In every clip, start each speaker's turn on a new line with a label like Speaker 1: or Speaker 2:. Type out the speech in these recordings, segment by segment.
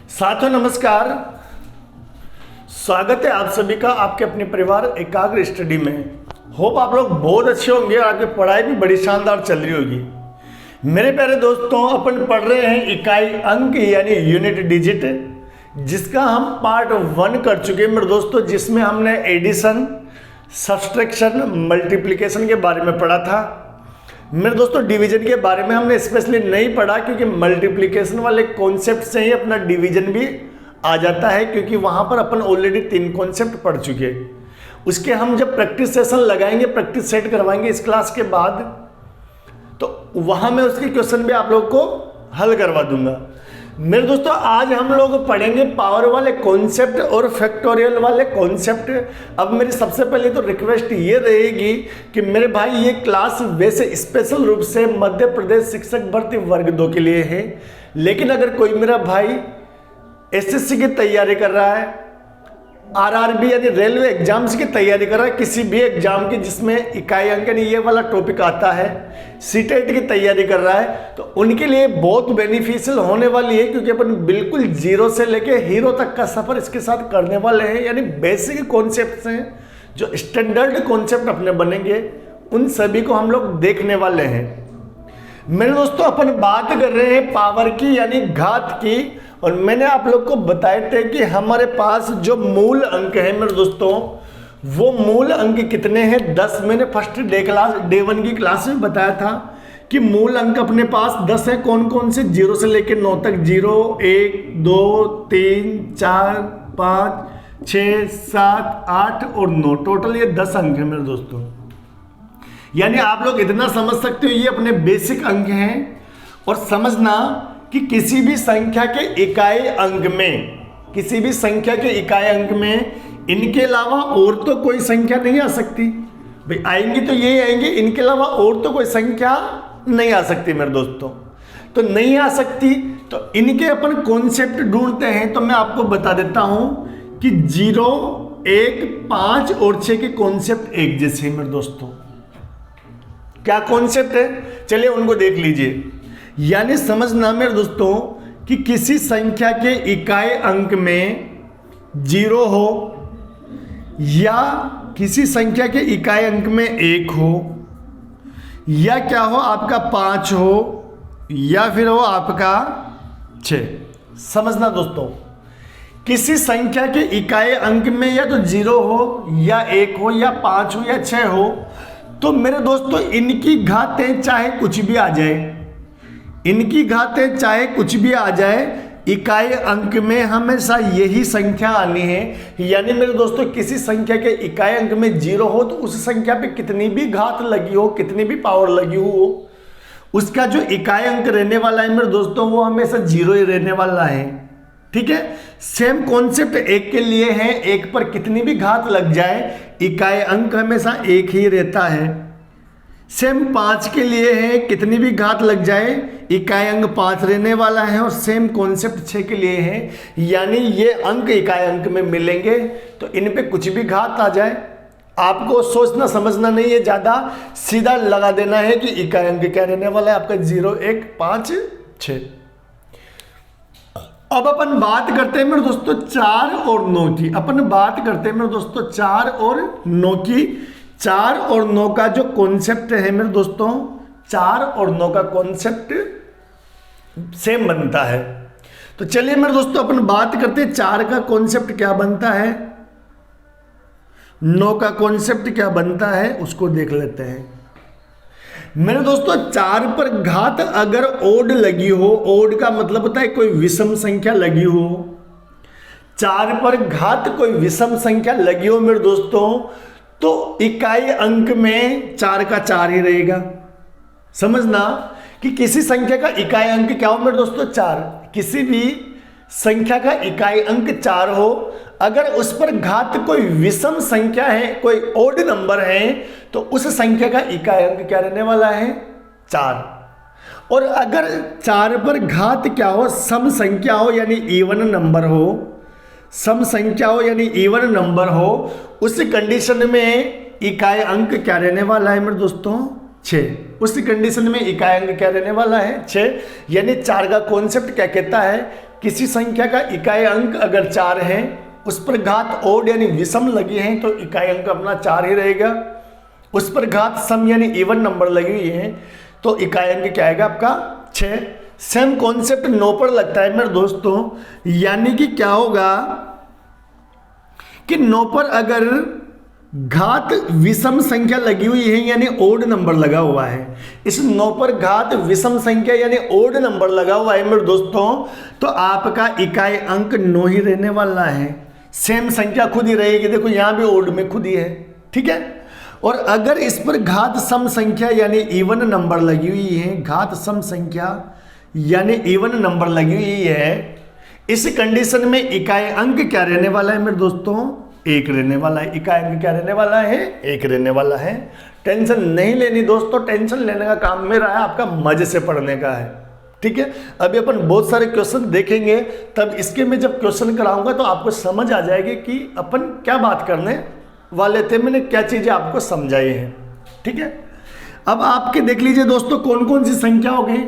Speaker 1: साथियों नमस्कार, स्वागत है आप सभी का आपके अपने परिवार एकाग्र स्टडी में। होप आप लोग बहुत अच्छे होंगे, आपकी पढ़ाई भी बड़ी शानदार चल रही होगी। मेरे प्यारे दोस्तों, अपन पढ़ रहे हैं इकाई अंक यानी यूनिट डिजिट, जिसका हम पार्ट 1 कर चुके हैं मेरे दोस्तों, जिसमें हमने एडिशन, सब्सट्रैक्शन, मल्टीप्लिकेशन के बारे में पढ़ा था। मेरे दोस्तों डिवीजन के बारे में हमने स्पेशली नहीं पढ़ा, क्योंकि मल्टीप्लिकेशन वाले कॉन्सेप्ट से ही अपना डिवीजन भी आ जाता है, क्योंकि वहां पर अपन ऑलरेडी 3 कॉन्सेप्ट पढ़ चुके हैं। उसके हम जब प्रैक्टिस सेशन लगाएंगे, प्रैक्टिस सेट करवाएंगे इस क्लास के बाद, तो वहां मैं उसके क्वेश्चन भी आप लोग को हल करवा दूंगा। मेरे दोस्तों आज हम लोग पढ़ेंगे पावर वाले कॉन्सेप्ट और फैक्टोरियल वाले कॉन्सेप्ट। अब मेरी सबसे पहले तो रिक्वेस्ट ये रहेगी कि मेरे भाई ये क्लास वैसे स्पेशल रूप से मध्य प्रदेश शिक्षक भर्ती वर्ग 2 के लिए है, लेकिन अगर कोई मेरा भाई एसएससी की तैयारी कर रहा है, आरआरबी यानी रेलवे एग्जाम्स की तैयारी कर रहा है, किसी भी एग्जाम की जिसमें इकाई अंक यानी ये वाला टॉपिक आता है, सीटेट की तैयारी कर रहा है, तो उनके लिए बहुत बेनिफिशियल होने वाली है, क्योंकि अपन बिल्कुल जीरो से लेके हीरो तक का सफर इसके साथ करने वाले हैं। यानी बेसिक कॉन्सेप्ट्स हैं, जो स्टैंडर्ड कॉन्सेप्ट अपने बनेंगे, उन सभी को हम लोग देखने वाले हैं। मेरे दोस्तों अपन बात कर रहे हैं पावर की यानी घात की, और मैंने आप लोग को बताए थे कि हमारे पास जो मूल अंक है मेरे दोस्तों, वो मूल अंक कितने हैं 10। मैंने फर्स्ट डे 1 की क्लास में बताया था कि मूल अंक अपने पास 10 है। कौन कौन से? 0 से लेकर 9 तक। 0, 1, 2, 3, 4, 5, 6, 7, 8 और 9, टोटल ये 10 अंक है मेरे दोस्तों। यानी आप लोग इतना समझ सकते हो, ये अपने बेसिक अंक हैं। और समझना कि किसी भी संख्या के इकाई अंक में, किसी भी संख्या के इकाई अंक में इनके अलावा और तो कोई संख्या नहीं आ सकती। भाई आएंगी तो ये आएंगे, इनके अलावा और तो कोई संख्या नहीं आ सकती मेरे दोस्तों। तो नहीं आ सकती तो इनके अपन कॉन्सेप्ट ढूंढते हैं। तो मैं आपको बता देता हूं कि 0, 1, 5 और 6 के कॉन्सेप्ट एक जैसे हैं मेरे दोस्तों। क्या कॉन्सेप्ट है, चलिए उनको देख लीजिए। यानी समझना मेरे दोस्तों कि किसी संख्या के इकाई अंक में 0 हो, या किसी संख्या के इकाई अंक में 1 हो, या क्या हो आपका 5 हो, या फिर हो आपका 6। समझना दोस्तों, किसी संख्या के इकाई अंक में या तो 0 हो, या 1 हो, या 5 हो, या 6 हो, तो मेरे दोस्तों इनकी घातें चाहे कुछ भी आ जाए, इनकी घातें चाहे कुछ भी आ जाए, इकाई अंक में हमेशा यही संख्या आनी है। यानी मेरे दोस्तों किसी संख्या के इकाई अंक में 0 हो तो उस संख्या पे कितनी भी घात लगी हो, कितनी भी पावर लगी हो, उसका जो इकाई अंक रहने वाला है मेरे दोस्तों, वो हमेशा 0 ही रहने वाला है। ठीक है। सेम कॉन्सेप्ट 1 के लिए है। 1 पर कितनी भी घात लग जाए, इकाई अंक हमेशा 1 ही रहता है। सेम 5 के लिए है, कितनी भी घात लग जाए, इकाई अंक 5 रहने वाला है। और सेम कॉन्सेप्ट 6 के लिए है, यानी ये अंक इकाई अंक में मिलेंगे तो इन पे कुछ भी घात आ जाए, आपको सोचना समझना नहीं है, ज़्यादा सीधा लगा देना है कि इकाई अंक क्या रहने वाला है आपका 0, 1, 5, 6। अब अपन बात करते हैं मेरे दोस्तों 4 और 9 की। अपन बात करते हैं मेरे दोस्तों 4 और 9 की। 4 और 9 का जो कॉन्सेप्ट है मेरे दोस्तों, 4 और 9 का कॉन्सेप्ट सेम बनता है। तो चलिए मेरे दोस्तों अपन बात करते हैं 4 का कॉन्सेप्ट क्या बनता है, 9 का कॉन्सेप्ट क्या बनता है, उसको देख लेते हैं। मेरे दोस्तों 4 पर घात अगर ओड लगी हो, ओड का मतलब होता है कोई विषम संख्या लगी हो, 4 पर घात कोई विषम संख्या लगी हो मेरे दोस्तों, तो इकाई अंक में 4 का 4 ही रहेगा। समझना कि किसी संख्या का इकाई अंक क्या हो मेरे दोस्तों, 4। किसी भी संख्या का इकाई अंक 4 हो, अगर उस पर घात कोई विषम संख्या है, कोई ओड नंबर है, तो उस संख्या का इकाई अंक क्या रहने वाला है, 4। और अगर 4 पर घात क्या हो, सम संख्या हो यानी इवन नंबर हो, सम संख्या हो यानी इवन नंबर हो, उस कंडीशन में इकाई अंक क्या रहने वाला है मेरे दोस्तों, 6। उस कंडीशन में इकाई अंक क्या रहने वाला है, 6। यानी 4 का कॉन्सेप्ट क्या कहता है किसी संख्या का इकाई अंक अगर 4 है, उस पर घात ओड यानी विषम लगी है तो इकाई अंक अपना 4 ही रहेगा। उस पर घात सम यानी इवन नंबर लगी हुई है तो इकाई अंक क्या आएगा आपका 6। सेम कॉन्सेप्ट 9 पर लगता है मेरे दोस्तों, यानी कि क्या होगा कि 9 पर अगर घात विषम संख्या लगी हुई है यानी ओड नंबर लगा हुआ है, इस 9 पर घात विषम संख्या यानी ओड नंबर लगा हुआ है मेरे दोस्तों, तो आपका इकाई अंक 9 ही रहने वाला है। सेम संख्या खुद ही रहेगी, देखो यहां भी ओड में खुद ही है, ठीक है। और अगर इस पर घात सम संख्या यानी इवन नंबर लगी हुई है, घात सम संख्या यानी इवन नंबर लगी हुई है, इस कंडीशन में इकाई अंक क्या रहने वाला है मेरे दोस्तों, 1 रहने वाला है। इकाई अंक क्या रहने वाला है, 1 रहने वाला है। टेंशन नहीं लेनी दोस्तों, टेंशन लेने का काम मेरा है, आपका मजे से पढ़ने का है, ठीक है। अभी अपन बहुत सारे क्वेश्चन देखेंगे, तब इसके मैं जब क्वेश्चन कराऊंगा तो आपको समझ आ जाएगी कि अपन क्या बात करने वाले थे, मैंने क्या चीजें आपको समझाई हैं, ठीक है। अब आपके देख लीजिए दोस्तों कौन कौन सी संख्या हो गई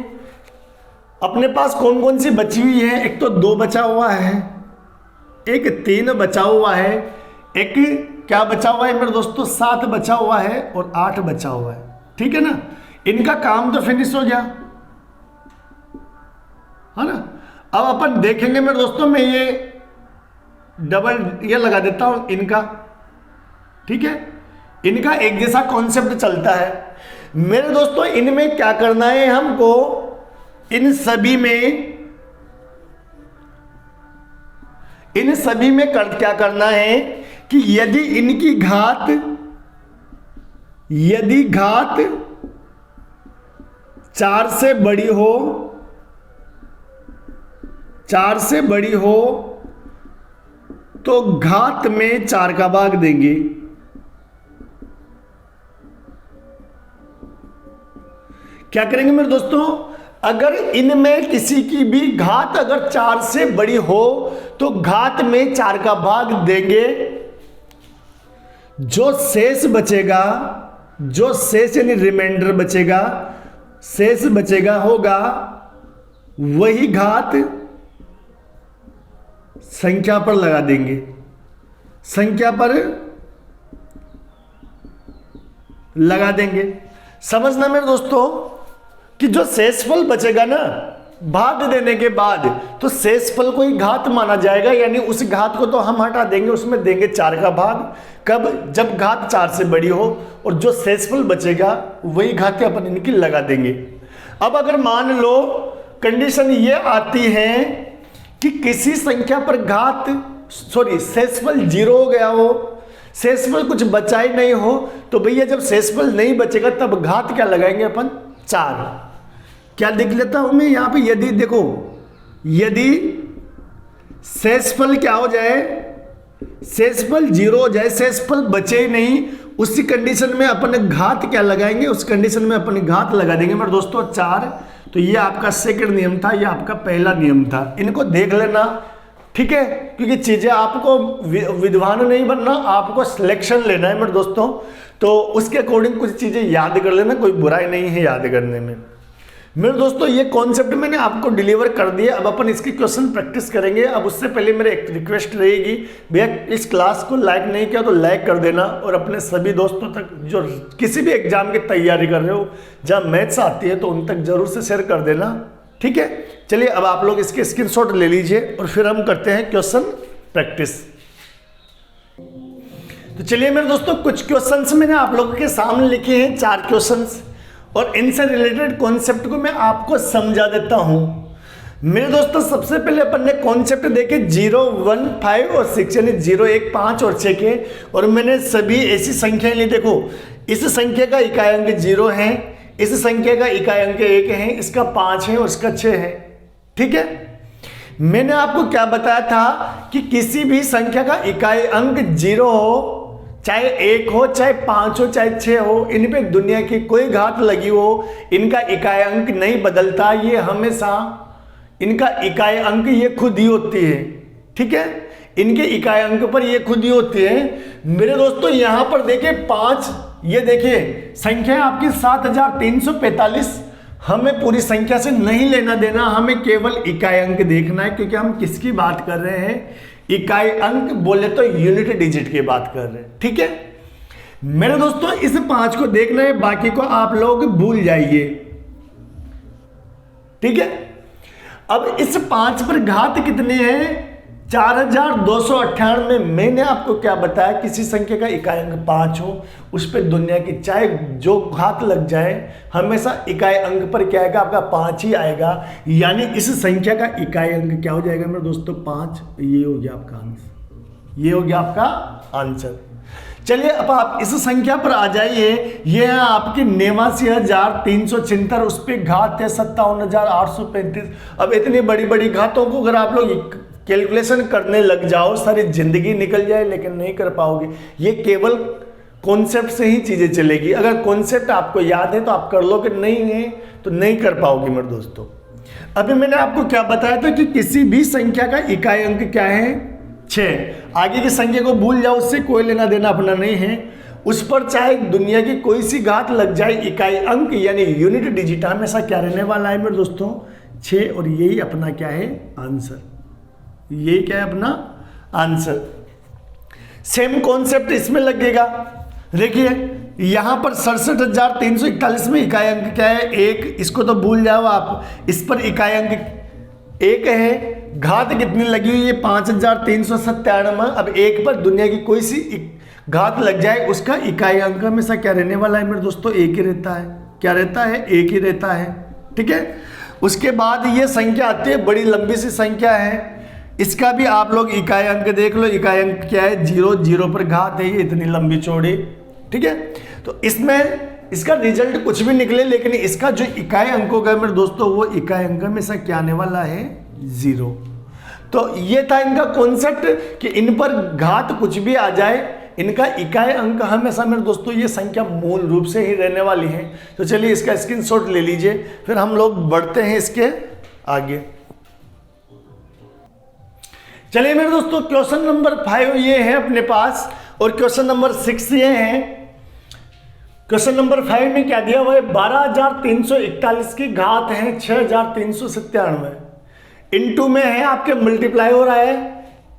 Speaker 1: अपने पास, कौन कौन सी बची हुई है। एक तो 2 बचा हुआ है, एक 3 बचा हुआ है, एक क्या बचा हुआ है मेरे दोस्तों 7 बचा हुआ है और 8 बचा हुआ है, ठीक है ना। इनका काम तो फिनिश हो गया है ना। अब अपन देखेंगे मेरे दोस्तों, मैं ये डबल ये लगा देता हूं इनका, ठीक है। इनका एक जैसा कॉन्सेप्ट चलता है मेरे दोस्तों। इनमें क्या करना है हमको, इन सभी में क्या करना है कि यदि इनकी घात 4 से बड़ी हो, 4 से बड़ी हो तो घात में 4 का भाग देंगे। क्या करेंगे मेरे दोस्तों, अगर इनमें किसी की भी घात अगर 4 से बड़ी हो तो घात में 4 का भाग देंगे। जो शेष बचेगा, जो शेष यानी रिमाइंडर बचेगा, शेष बचेगा होगा वही घात संख्या पर लगा देंगे, संख्या पर लगा देंगे। समझना मेरे दोस्तों कि जो शेषफल बचेगा ना भाग देने के बाद, तो शेषफल को ही घात माना जाएगा, यानी उस घात को तो हम हटा देंगे, उसमें देंगे 4 का भाग। कब, जब घात 4 से बड़ी हो, और जो शेषफल बचेगा वही घातें अपन इनकी लगा देंगे। अब अगर मान लो कंडीशन ये आती है कि किसी संख्या पर घात शेषफल 0 हो गया हो, शेषफल कुछ बचा ही नहीं हो, तो भैया जब शेषफल नहीं बचेगा तब घात क्या लगाएंगे अपन 4। क्या लिख लेता हूं मैं यहां पे, यदि देखो यदि शेषफल क्या हो जाए, शेषफल 0 हो जाए, शेषफल बचे ही नहीं, उसी कंडीशन में अपन घात क्या लगाएंगे, उस कंडीशन में अपन घात लगा देंगे मेरे दोस्तों 4। तो ये आपका सेकंड नियम था, ये आपका पहला नियम था, इनको देख लेना, ठीक है। क्योंकि चीजें आपको विद्वान नहीं बनना, आपको सिलेक्शन लेना है मेरे दोस्तों, तो उसके अकॉर्डिंग कुछ चीजें याद कर लेना, कोई बुराई नहीं है याद करने में। मेरे दोस्तों ये कॉन्सेप्ट मैंने आपको डिलीवर कर दिया, अब अपन इसकी क्वेश्चन प्रैक्टिस करेंगे। अब उससे पहले मेरे एक रिक्वेस्ट रहेगी, भैया इस क्लास को लाइक नहीं किया तो लाइक कर देना, और अपने सभी दोस्तों तक जो किसी भी एग्जाम की तैयारी कर रहे हो, जहाँ मैथ्स आती है तो उन तक जरूर से शेयर कर देना, ठीक है। चलिए अब आप लोग इसके स्क्रीनशॉट ले लीजिए और फिर हम करते हैं क्वेश्चन प्रैक्टिस। तो चलिए मेरे दोस्तों कुछ क्वेश्चंस मैंने आप लोगों के सामने लिखे हैं, 4 क्वेश्चंस, और इनसे रिलेटेड कॉन्सेप्ट को मैं आपको समझा देता हूं। मेरे दोस्तों सबसे पहले अपन ने कॉन्सेप्ट देखे 0, 1, 5 और 6, यानी 0, 1, 5 और 6 के, और मैंने सभी ऐसी संख्याएं ली। देखो इस संख्या का इकाई अंक 0 है, इस संख्या का इकाई अंक 1 है, इसका 5 है और इसका 6 है, ठीक है। मैंने आपको क्या बताया था कि किसी भी संख्या का इकाई अंक 0 हो, चाहे 1 हो, चाहे 5 हो, चाहे 6 हो, इन पे दुनिया की कोई घात लगी हो, इनका इकाई अंक नहीं बदलता, ये हमेशा इनका इकाई अंक ये खुद ही होती है, ठीक है। इनके इकाई अंक पर ये खुद ही होती है। मेरे दोस्तों यहां पर देखिए 5, ये देखिए संख्या आपकी 7345, हमें पूरी संख्या से नहीं लेना देना, हमें केवल इकाई अंक देखना है, क्योंकि हम किसकी बात कर रहे हैं, इकाई अंक बोले तो यूनिट डिजिट की बात कर रहे हैं। ठीक है मेरे दोस्तों, इस 5 को देखना है, बाकी को आप लोग भूल जाइए। ठीक है, अब इस 5 पर घात कितने हैं, 4298। मैंने आपको क्या बताया, किसी संख्या का इकाई अंक 5 हो, उस पर दुनिया की चाहे जो घात लग जाए, हमेशा इकाई अंक पर क्या आएगा, आपका 5 ही आएगा। यानी इस संख्या का इकाई अंक क्या हो जाएगा मेरे दोस्तों, 5। ये हो गया आपका आंसर, ये हो गया आपका आंसर। चलिए अब आप इस संख्या पर आ जाइए, ये है आपकी 89,376, उस पर घात है 57,835। अब इतनी बड़ी बड़ी घातों को अगर आप लोग कैलकुलेशन करने लग जाओ, सारी जिंदगी निकल जाए, लेकिन नहीं कर पाओगे। ये केवल कॉन्सेप्ट से ही चीजें चलेगी। अगर कॉन्सेप्ट आपको याद है तो आप कर लो, कि नहीं है तो नहीं कर पाओगे मेरे दोस्तों। अभी मैंने आपको क्या बताया था कि किसी भी संख्या का इकाई अंक क्या है, 6। आगे की संख्या को भूल जाओ, उससे कोई लेना देना अपना नहीं है। उस पर चाहे दुनिया की कोई सी घात लग जाए, इकाई अंक यानी यूनिट डिजिट हमेशा क्या रहने वाला है मेरे दोस्तों, 6। और यही अपना क्या है, आंसर। ये क्या है अपना आंसर। सेम कॉन्सेप्ट इसमें लगेगा। देखिए यहां पर 67,341 में इकाई अंक क्या है, 1। इसको तो भूल जाओ आप, इस पर इकाई अंक 1 है। घात कितनी लगी हुई है, 5,397। अब 1 पर दुनिया की कोई सी घात लग जाए, उसका इकाई अंक हमेशा क्या रहने वाला है मेरे दोस्तों, 1 ही रहता है। क्या रहता है, 1 ही रहता है। ठीक है, उसके बाद ये संख्या आती है, बड़ी लंबी सी संख्या है, इसका भी आप लोग इकाई अंक देख लो। इकाई अंक क्या है, 0। 0 पर घात है, ये इतनी लंबी चौड़ी। ठीक है, तो इसमें इसका रिजल्ट कुछ भी निकले, लेकिन इसका जो इकाई अंक होगा मेरे दोस्तों, वो इकाई अंक हमेशा क्या आने वाला है, 0। तो ये था इनका कॉन्सेप्ट कि इन पर घात कुछ भी आ जाए, इनका इकाई अंक हमेशा मेरे दोस्तों ये संख्या मूल रूप से ही रहने वाली है। तो चलिए इसका स्क्रीनशॉट ले लीजिए, फिर हम लोग बढ़ते हैं इसके आगे। चलिए मेरे दोस्तों, क्वेश्चन नंबर 5 ये है अपने पास, और क्वेश्चन नंबर 6 ये है। क्वेश्चन नंबर 5 में क्या दिया हुआ है, 12,341 की घात है 6,397। इनटू में है आपके मल्टीप्लाई हो रहा है,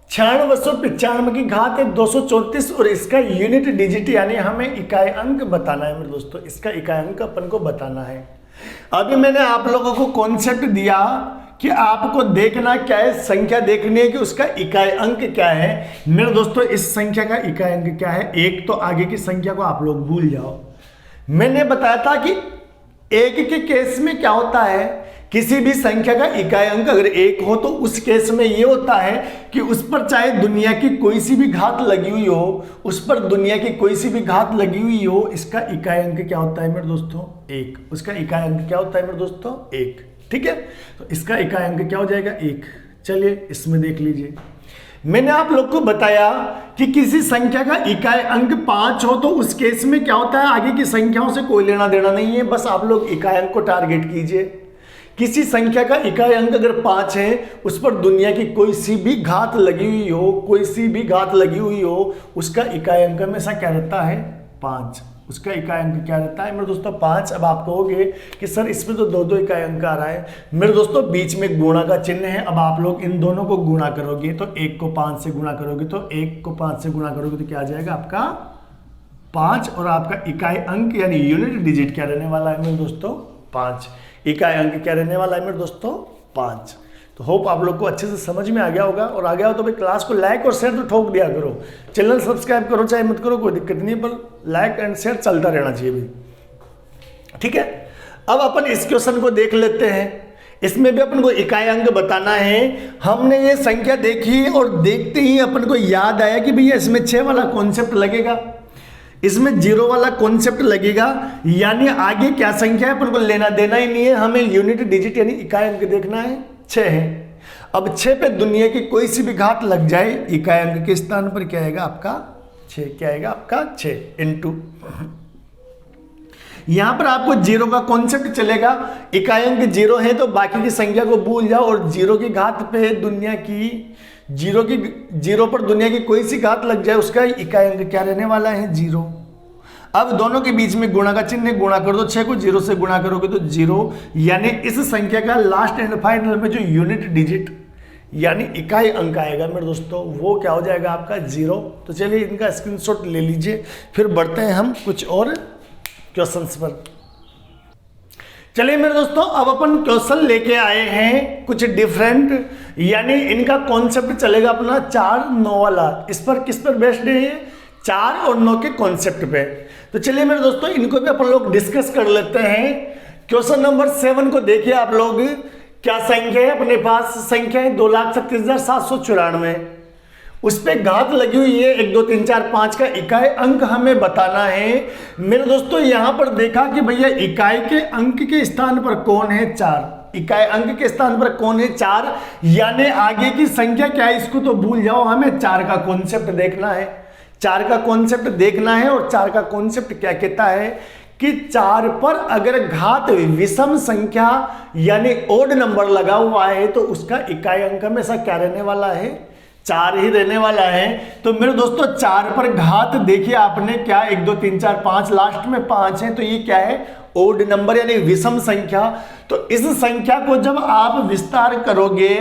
Speaker 1: 9695 की घात है 234, और इसका यूनिट डिजिट यानी हमें इकाई अंक बताना है मेरे दोस्तों। इसका इकाई अंक अपन को बताना है। अभी मैंने आप लोगों को कॉन्सेप्ट दिया कि आपको देखना क्या है, संख्या देखनी है कि उसका इकाई अंक क्या है। मेरे दोस्तों इस संख्या का इकाई अंक क्या है, 1। तो आगे की संख्या को आप लोग भूल जाओ। मैंने बताया था कि 1 के केस में क्या होता है, किसी भी संख्या का इकाई अंक अगर 1 हो तो उस केस में ये होता है कि उस पर चाहे दुनिया की कोई सी भी घात लगी हुई हो, उस पर दुनिया की कोई सी भी घात लगी हुई हो, इसका इकाई अंक क्या होता है मेरे दोस्तों, 1। उसका इकाई अंक क्या होता है मेरे दोस्तों, 1। ठीक है, तो इसका इकाई अंक क्या हो जाएगा, 1। चलिए इसमें देख लीजिए, मैंने आप लोग को बताया कि किसी संख्या का इकाई अंक 5 हो तो उस केस में क्या होता है, आगे की संख्याओं से कोई लेना देना नहीं है, बस आप लोग इकाई अंक को टारगेट कीजिए। किसी संख्या का इकाई अंक अगर 5 है, उस पर दुनिया की कोई सी भी घात लगी हुई हो, कोई सी भी घात लगी हुई हो, उसका इकाई अंक हमेशा क्या रहता है, 5। उसका इकाई अंक क्या रहता है मेरे दोस्तों, 5। अब आप कहोगे कि सर इसमें तो 2 इकाई अंक आ रहा है। मेरे दोस्तों बीच में गुणा का चिन्ह है। अब आप लोग इन दोनों को गुणा करोगे तो 1 को 5 से गुणा करोगे, तो 1 को 5 से गुणा करोगे तो क्या आ जाएगा आपका 5, और आपका इकाई अंक यानी यूनिट डिजिट क्या रहने वाला है मेरे दोस्तों, 5। इकाई अंक क्या रहने वाला है मेरे दोस्तों, 5। तो होप आप लोग को अच्छे से समझ में आ गया होगा, और आ गया हो तो भाई क्लास को लाइक और शेयर तो ठोक दिया करो। चैनल सब्सक्राइब करो चाहे मत करो, कोई दिक्कत नहीं है, पर लाइक एंड शेयर चलता रहना चाहिए भाई। ठीक है, अब अपन इस क्वेश्चन को देख लेते हैं। इसमें भी अपन को इकाई अंक बताना है। हमने ये संख्या देखी और देखते ही अपन को याद आया कि भैया इसमें 6 वाला कॉन्सेप्ट लगेगा, इसमें 0 वाला कॉन्सेप्ट लगेगा, यानी आगे क्या संख्या है अपन को लेना देना ही नहीं है, हमें यूनिट डिजिट यानी इकाई अंक देखना है, 6 है। अब 6 पे दुनिया की कोई सी भी घात लग जाए, इकाई अंक के स्थान पर क्या आएगा आपका 6, क्या आएगा आपका 6 इंटू। यहां पर आपको 0 का कॉन्सेप्ट चलेगा, इकाई अंक 0 है तो बाकी की संख्या को भूल जाओ, और 0 की घात पे दुनिया की 0 पर दुनिया की कोई सी घात लग जाए, उसका इकाई अंक क्या रहने वाला है, 0। अब दोनों के बीच में गुणा का चिन्ह, गुणा कर दो 6 को 0 से गुणा करोगे तो 0, यानी इस संख्या का लास्ट एंड फाइनल में जो यूनिट डिजिट यानी इकाई अंक आएगा मेरे दोस्तों, वो क्या हो जाएगा आपका 0। तो चलिए इनका स्क्रीनशॉट ले लीजिए, फिर बढ़ते हैं हम कुछ और क्वेश्चंस पर। चलिए मेरे दोस्तों, अब अपन क्वेश्चन लेके आए हैं कुछ डिफरेंट, यानी इनका कॉन्सेप्ट चलेगा अपना 4 9 वाला। इस पर किस पर बेस्ड है ये? 4 और 9 के कॉन्सेप्ट पे। तो चलिए मेरे दोस्तों, इनको भी अपन लोग डिस्कस कर लेते हैं। क्वेश्चन नंबर 7 को देखिए आप लोग, क्या संख्या है अपने पास? संख्या है 2,36,794। उस पे घात लगी हुई है 1 2 3 4 5 का इकाई अंक हमें बताना है मेरे दोस्तों। यहां पर देखा कि भैया इकाई के अंक के स्थान पर कौन है? 4। इकाई अंक के स्थान पर कौन है? 4, यानी आगे की संख्या क्या है इसको तो भूल जाओ, हमें 4 का कॉन्सेप्ट देखना है। 4 का कॉन्सेप्ट देखना है, और 4 का कॉन्सेप्ट क्या कहता है कि 4 पर अगर घात विषम संख्या यानी ओड नंबर लगा हुआ है तो उसका इकाई अंक हमेशा क्या रहने वाला है? 4 ही रहने वाला है। तो मेरे दोस्तों 4 पर घात देखिए आपने क्या, 1 2 3 4 5, लास्ट में 5 है, तो ये क्या है? ओड नंबर यानी विषम संख्या। तो इस संख्या को जब आप विस्तार करोगे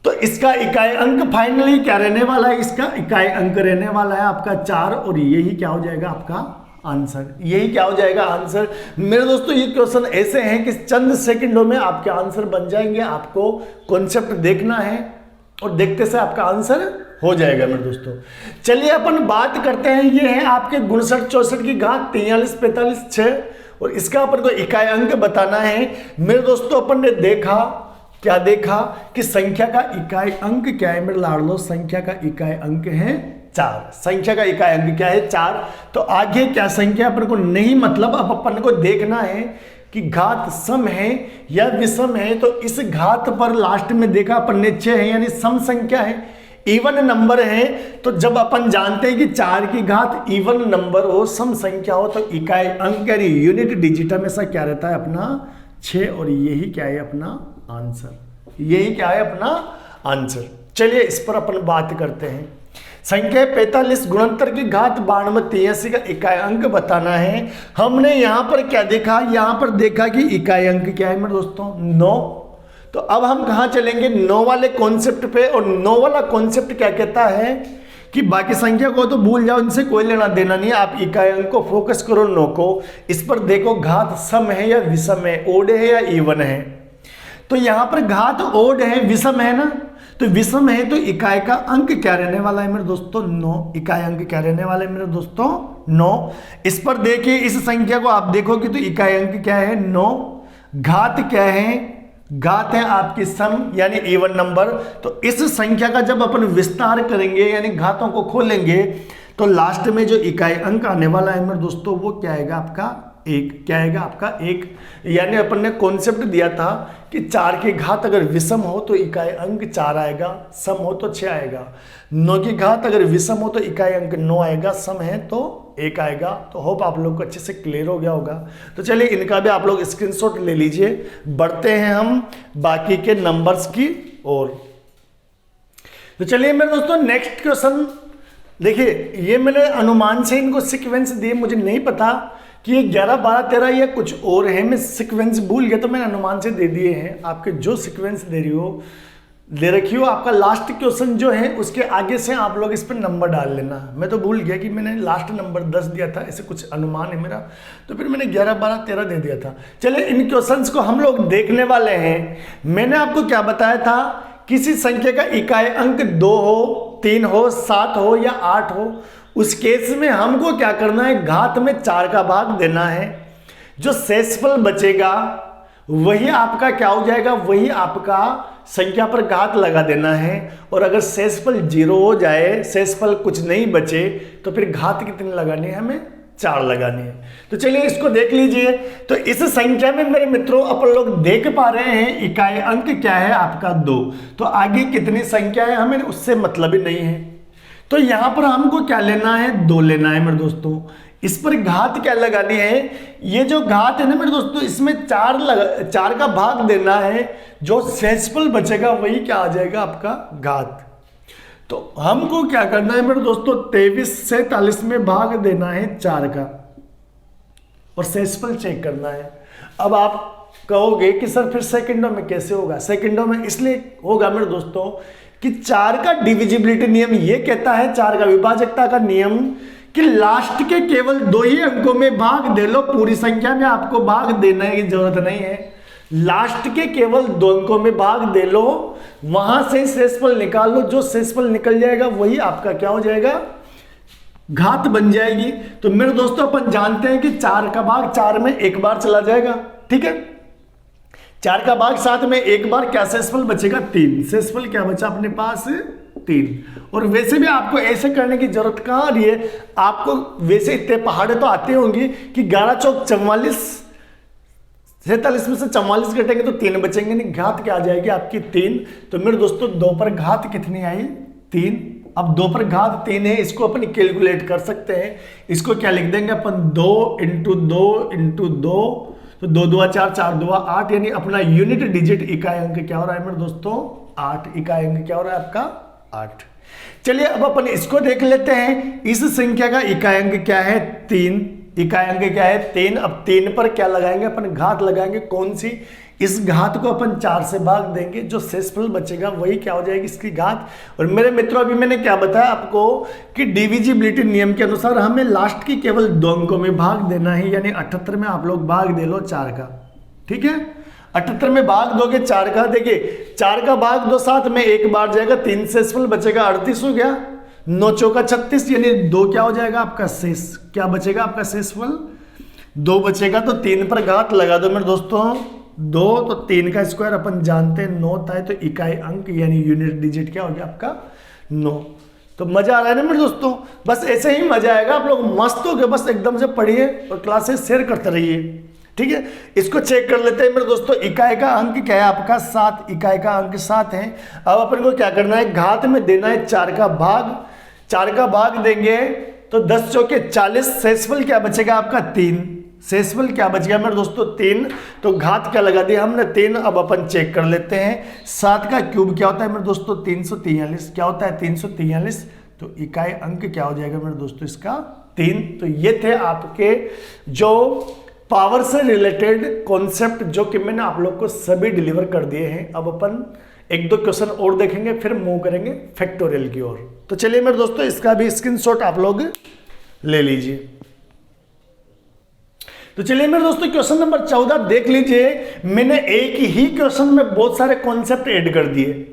Speaker 1: तो इसका इकाई अंक फाइनली क्या रहने वाला है? इसका इकाई अंक रहने वाला है आपका 4, और यही क्या हो जाएगा आपका आंसर। यही क्या हो जाएगा आंसर। मेरे दोस्तों ये क्वेश्चन ऐसे हैं कि चंद सेकंडों में आपके आंसर बन जाएंगे। आपको कॉन्सेप्ट देखना है और देखते से आपका आंसर हो जाएगा मेरे दोस्तों। चलिए अपन बात करते हैं, ये है आपके 59 64 की घात 43 45 6, और इसका अपन को इकाई अंक बताना है। मेरे दोस्तों अपन ने देखा, क्या देखा कि संख्या का इकाई अंक क्या है मेरे लाडलो? संख्या का इकाई अंक है 4। संख्या का इकाई अंक क्या है? 4। तो आगे क्या संख्या अपन को नहीं, मतलब अब अपन को देखना है कि घात सम है या विषम है। तो इस घात पर लास्ट में देखा अपन ने 6 है, यानी सम संख्या है, इवन नंबर है। तो जब अपन जानते हैं कि 4 की घात इवन नंबर हो, सम संख्या हो, तो इकाई अंक यानी यूनिट डिजिट हमेशा क्या रहता है अपना? 6, और यही क्या है अपना आंसर। यही क्या है अपना आंसर। चलिए इस पर अपन बात करते हैं। संख्या 45 गुणनतर की घात 92 83 का इकाई अंक बताना है। हमने यहां पर क्या देखा? यहां पर देखा कि इकाई अंक क्या है मेरे दोस्तों? 9। तो अब हम कहां चलेंगे? 9 वाले कॉन्सेप्ट पे। और 9 वाला कॉन्सेप्ट क्या कहता है कि बाकी संख्या को तो भूल जाओ, इनसे कोई लेना देना नहीं है, आप इकाई अंक को फोकस करो 9 को। इस पर देखो घात सम है या विषम है, ओड है या इवन है। तो यहां पर घात ओड है, विषम है ना, तो विषम है तो इकाई का अंक क्या रहने वाला है मेरे दोस्तों? 9। इकाई अंक क्या रहने वाला है मेरे दोस्तों? 9। इस पर देखिए, इस संख्या को आप देखोगे तो इकाई अंक क्या है? 9। घात क्या है? घात है आपकी सम यानी इवन नंबर। तो इस संख्या का जब अपन विस्तार करेंगे यानी घातों को खोलेंगे तो लास्ट में जो इकाई अंक आने वाला है मेरे दोस्तों वो क्या आएगा आपका? 1। क्या आएगा आपका? 1। यानी अपन ने कॉन्सेप्ट दिया था कि 4 की घात अगर विषम हो तो इकाई अंक 4 आएगा, सम हो तो 6 आएगा। 9 की घात अगर विषम हो तो इकाई अंक 9 आएगा, सम है तो 1 आएगा। तो होप आप लोग को अच्छे से क्लियर हो गया होगा। तो चलिए इनका भी आप लोग स्क्रीनशॉट ले लीजिए। बढ़ते हैं हम बाकी के नंबर्स की ओर। तो चलिए मेरे दोस्तों नेक्स्ट क्वेश्चन देखिए, ये मैंने अनुमान से इनको सीक्वेंस दिए, मुझे नहीं पता कि ये 11 12 13 या कुछ और है, मैं सीक्वेंस भूल गया तो मैंने अनुमान से दे दिए हैं। आपके जो सीक्वेंस दे रखी हो, आपका लास्ट क्वेश्चन जो है उसके आगे से आप लोग इस पर नंबर डाल लेना। मैं तो भूल गया कि मैंने लास्ट नंबर 10 दिया था, ऐसे कुछ अनुमान है मेरा, तो फिर मैंने 11 12 13 दे दिया था। चलिए इन क्वेश्चंस को हम लोग देखने वाले हैं। मैंने आपको क्या बताया था, किसी संख्या का इकाई अंक 2 हो, 3 हो, 7 हो या 8 हो, उस केस में हमको क्या करना है? घात में 4 का भाग देना है। जो शेषफल बचेगा वही आपका क्या हो जाएगा? वही आपका संख्या पर घात लगा देना है। और अगर शेषफल 0 हो जाए, शेषफल कुछ नहीं बचे, तो फिर घात कितनी लगानी है? हमें 4 लगानी है। तो चलिए इसको देख लीजिए। तो इस संख्या में मेरे मित्रों अपन लोग देख पा रहे हैं इकाई अंक क्या है आपका? 2। तो आगे कितनी संख्या है हमें उससे मतलब ही नहीं है। तो यहां पर हमको क्या लेना है? 2 लेना है मेरे दोस्तों। इस पर घात क्या लगानी है? ये जो घात है ना मेरे दोस्तों, इसमें 4 का भाग देना है। जो शेषफल बचेगा वही क्या आ जाएगा? आपका घात। तो हमको क्या करना है मेरे दोस्तों, 23 से 43 में भाग देना है 4 का और सेसफल चेक करना है। अब आप कहोगे कि सर फिर सेकंडों में कैसे होगा? सेकंडों में इसलिए होगा मेरे दोस्तों कि 4 का डिविजिबिलिटी नियम ये कहता है, 4 का विभाजकता का नियम, कि लास्ट के केवल 2 ही अंकों में भाग दे लो, पूरी संख्या में आपको भाग देने की जरूरत नहीं है। लास्ट के केवल 2 अंकों में भाग दे लो, वहां से शेषफल निकाल लो, जो शेषफल निकल जाएगा वही आपका क्या हो जाएगा, घात बन जाएगी। तो मेरे दोस्तों अपन जानते हैं कि 4 का भाग 4 में एक बार चला जाएगा, ठीक है। 4 का भाग 7 में एक बार, क्या शेषफल बचेगा 3। शेषफल क्या बचा अपने पास 3। और वैसे भी आपको ऐसे करने की जरूरत कहां आ रही है, आपको वैसे इतने पहाड़े तो आते होंगे कि 11 चौक 44, 47 में से 44 घटेंगे तो 3 बचेंगे, नहीं घात क्या आ जाएगी आपकी 3। तो मेरे दोस्तों 2 पर घात कितनी आई 3। अब 2 पर घात 3 है, इसको अपन कैलकुलेट कर सकते हैं। इसको क्या लिख देंगे अपन, 2 इंटू 2 इंटू 2, तो 2 2 4 4 2 8, यानी अपना यूनिट डिजिट इकाई अंक क्या हो रहा है मेरे दोस्तों 8। इकाई अंक क्या हो रहा है आपका 8। चलिए अब अपन इसको देख लेते हैं। इस संख्या का इकाई अंक क्या है 3। इकाई अंक क्या है 3। अब 3 पर क्या लगाएंगे अपन, घात लगाएंगे। कौन सी? इस घात को अपन 4 से भाग देंगे, जो शेषफल बचेगा वही क्या हो जाएगी इसकी घात। और मेरे मित्रों अभी मैंने क्या बताया आपको कि डिविजिबिलिटी नियम के अनुसार हमें लास्ट की केवल 2 अंकों में भाग देना है, यानी 78 में आप लोग भाग दे लो 4 का, ठीक है। 78 में भाग दोगे 4 का, देखिए 4 का भाग 2 7 में एक बार जाएगा, 3 शेषफल बचेगा, 38 हो गया। 9 चौका 36, यानी 2 क्या हो जाएगा आपका शेष, क्या बचेगा आपका शेषफल 2 बचेगा। तो 3 पर घात लगा दो मेरे दोस्तों 2, तो 3 का स्क्वायर अपन जानते हैं 9 था, तो इकाई अंक यानी यूनिट डिजिट क्या हो गया आपका 9। तो मजा आ रहा है ना मेरे दोस्तों, बस ऐसे ही मजा आएगा, आप लोग मस्त हो गए, बस एकदम से पढ़िए और क्लासेस शेयर करते रहिए, ठीक है। इसको चेक कर लेते हैं मेरे दोस्तों। इकाई का अंक क्या है आपका 7, इकाई का अंक 7 है। अब अपन को क्या करना है, घात में देना है 4 का भाग। 4 का भाग देंगे तो 10 चौके 40, शेषफल क्या बचेगा आपका 3। शेषफल क्या बच गया मेरे दोस्तों 3, तो घात क्या लगा दिया हमने 3। अब अपन चेक कर लेते हैं 7 का क्यूब क्या होता है मेरे दोस्तों 343, क्या होता है 343, तो इकाई अंक क्या हो जाएगा मेरे दोस्तों इसका 3। तो ये थे आपके जो पावर से रिलेटेड कॉन्सेप्ट जो कि मैंने आप लोग को सभी डिलीवर कर दिए हैं। अब अपन 1-2 क्वेश्चन और देखेंगे, फिर मूव करेंगे फैक्टोरियल की ओर। तो चलिए मेरे दोस्तों इसका भी स्क्रीनशॉट आप लोग ले लीजिए। तो चलिए मेरे दोस्तों क्वेश्चन नंबर 14 देख लीजिए। मैंने एक ही क्वेश्चन में बहुत सारे कॉन्सेप्ट ऐड कर दिए,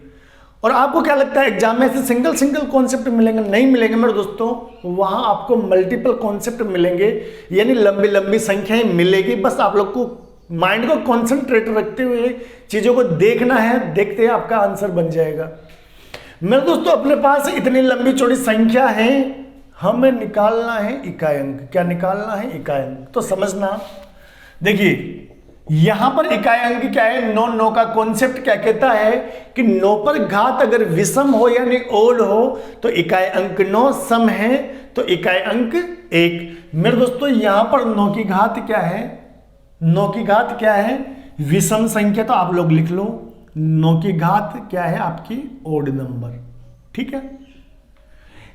Speaker 1: और आपको क्या लगता है एग्जाम में से सिंगल सिंगल कॉन्सेप्ट मिलेंगे? नहीं मिलेंगे मेरे दोस्तों, वहां आपको मल्टीपल कॉन्सेप्ट मिलेंगे, यानी लंबी लंबी संख्याएं मिलेगी। बस आप लोग को माइंड को कॉन्सेंट्रेट रखते हुए चीजों को देखना है, देखते ही आपका आंसर बन जाएगा। मेरे दोस्तों अपने पास इतनी लंबी चौड़ी संख्या है, हमें निकालना है इकाई अंक। क्या निकालना है? इकाई अंक। तो समझना, देखिए यहां पर इकाई अंक क्या है, 9 9 का कॉन्सेप्ट क्या कहता है कि 9 पर घात अगर विषम हो यानी ओड हो तो इकाई अंक 9, सम है तो इकाई अंक 1। मेरे दोस्तों यहां पर 9 की घात क्या है, 9 की घात क्या है, विषम संख्या, तो आप लोग लिख लो 9 की घात क्या है आपकी ओड नंबर, ठीक है।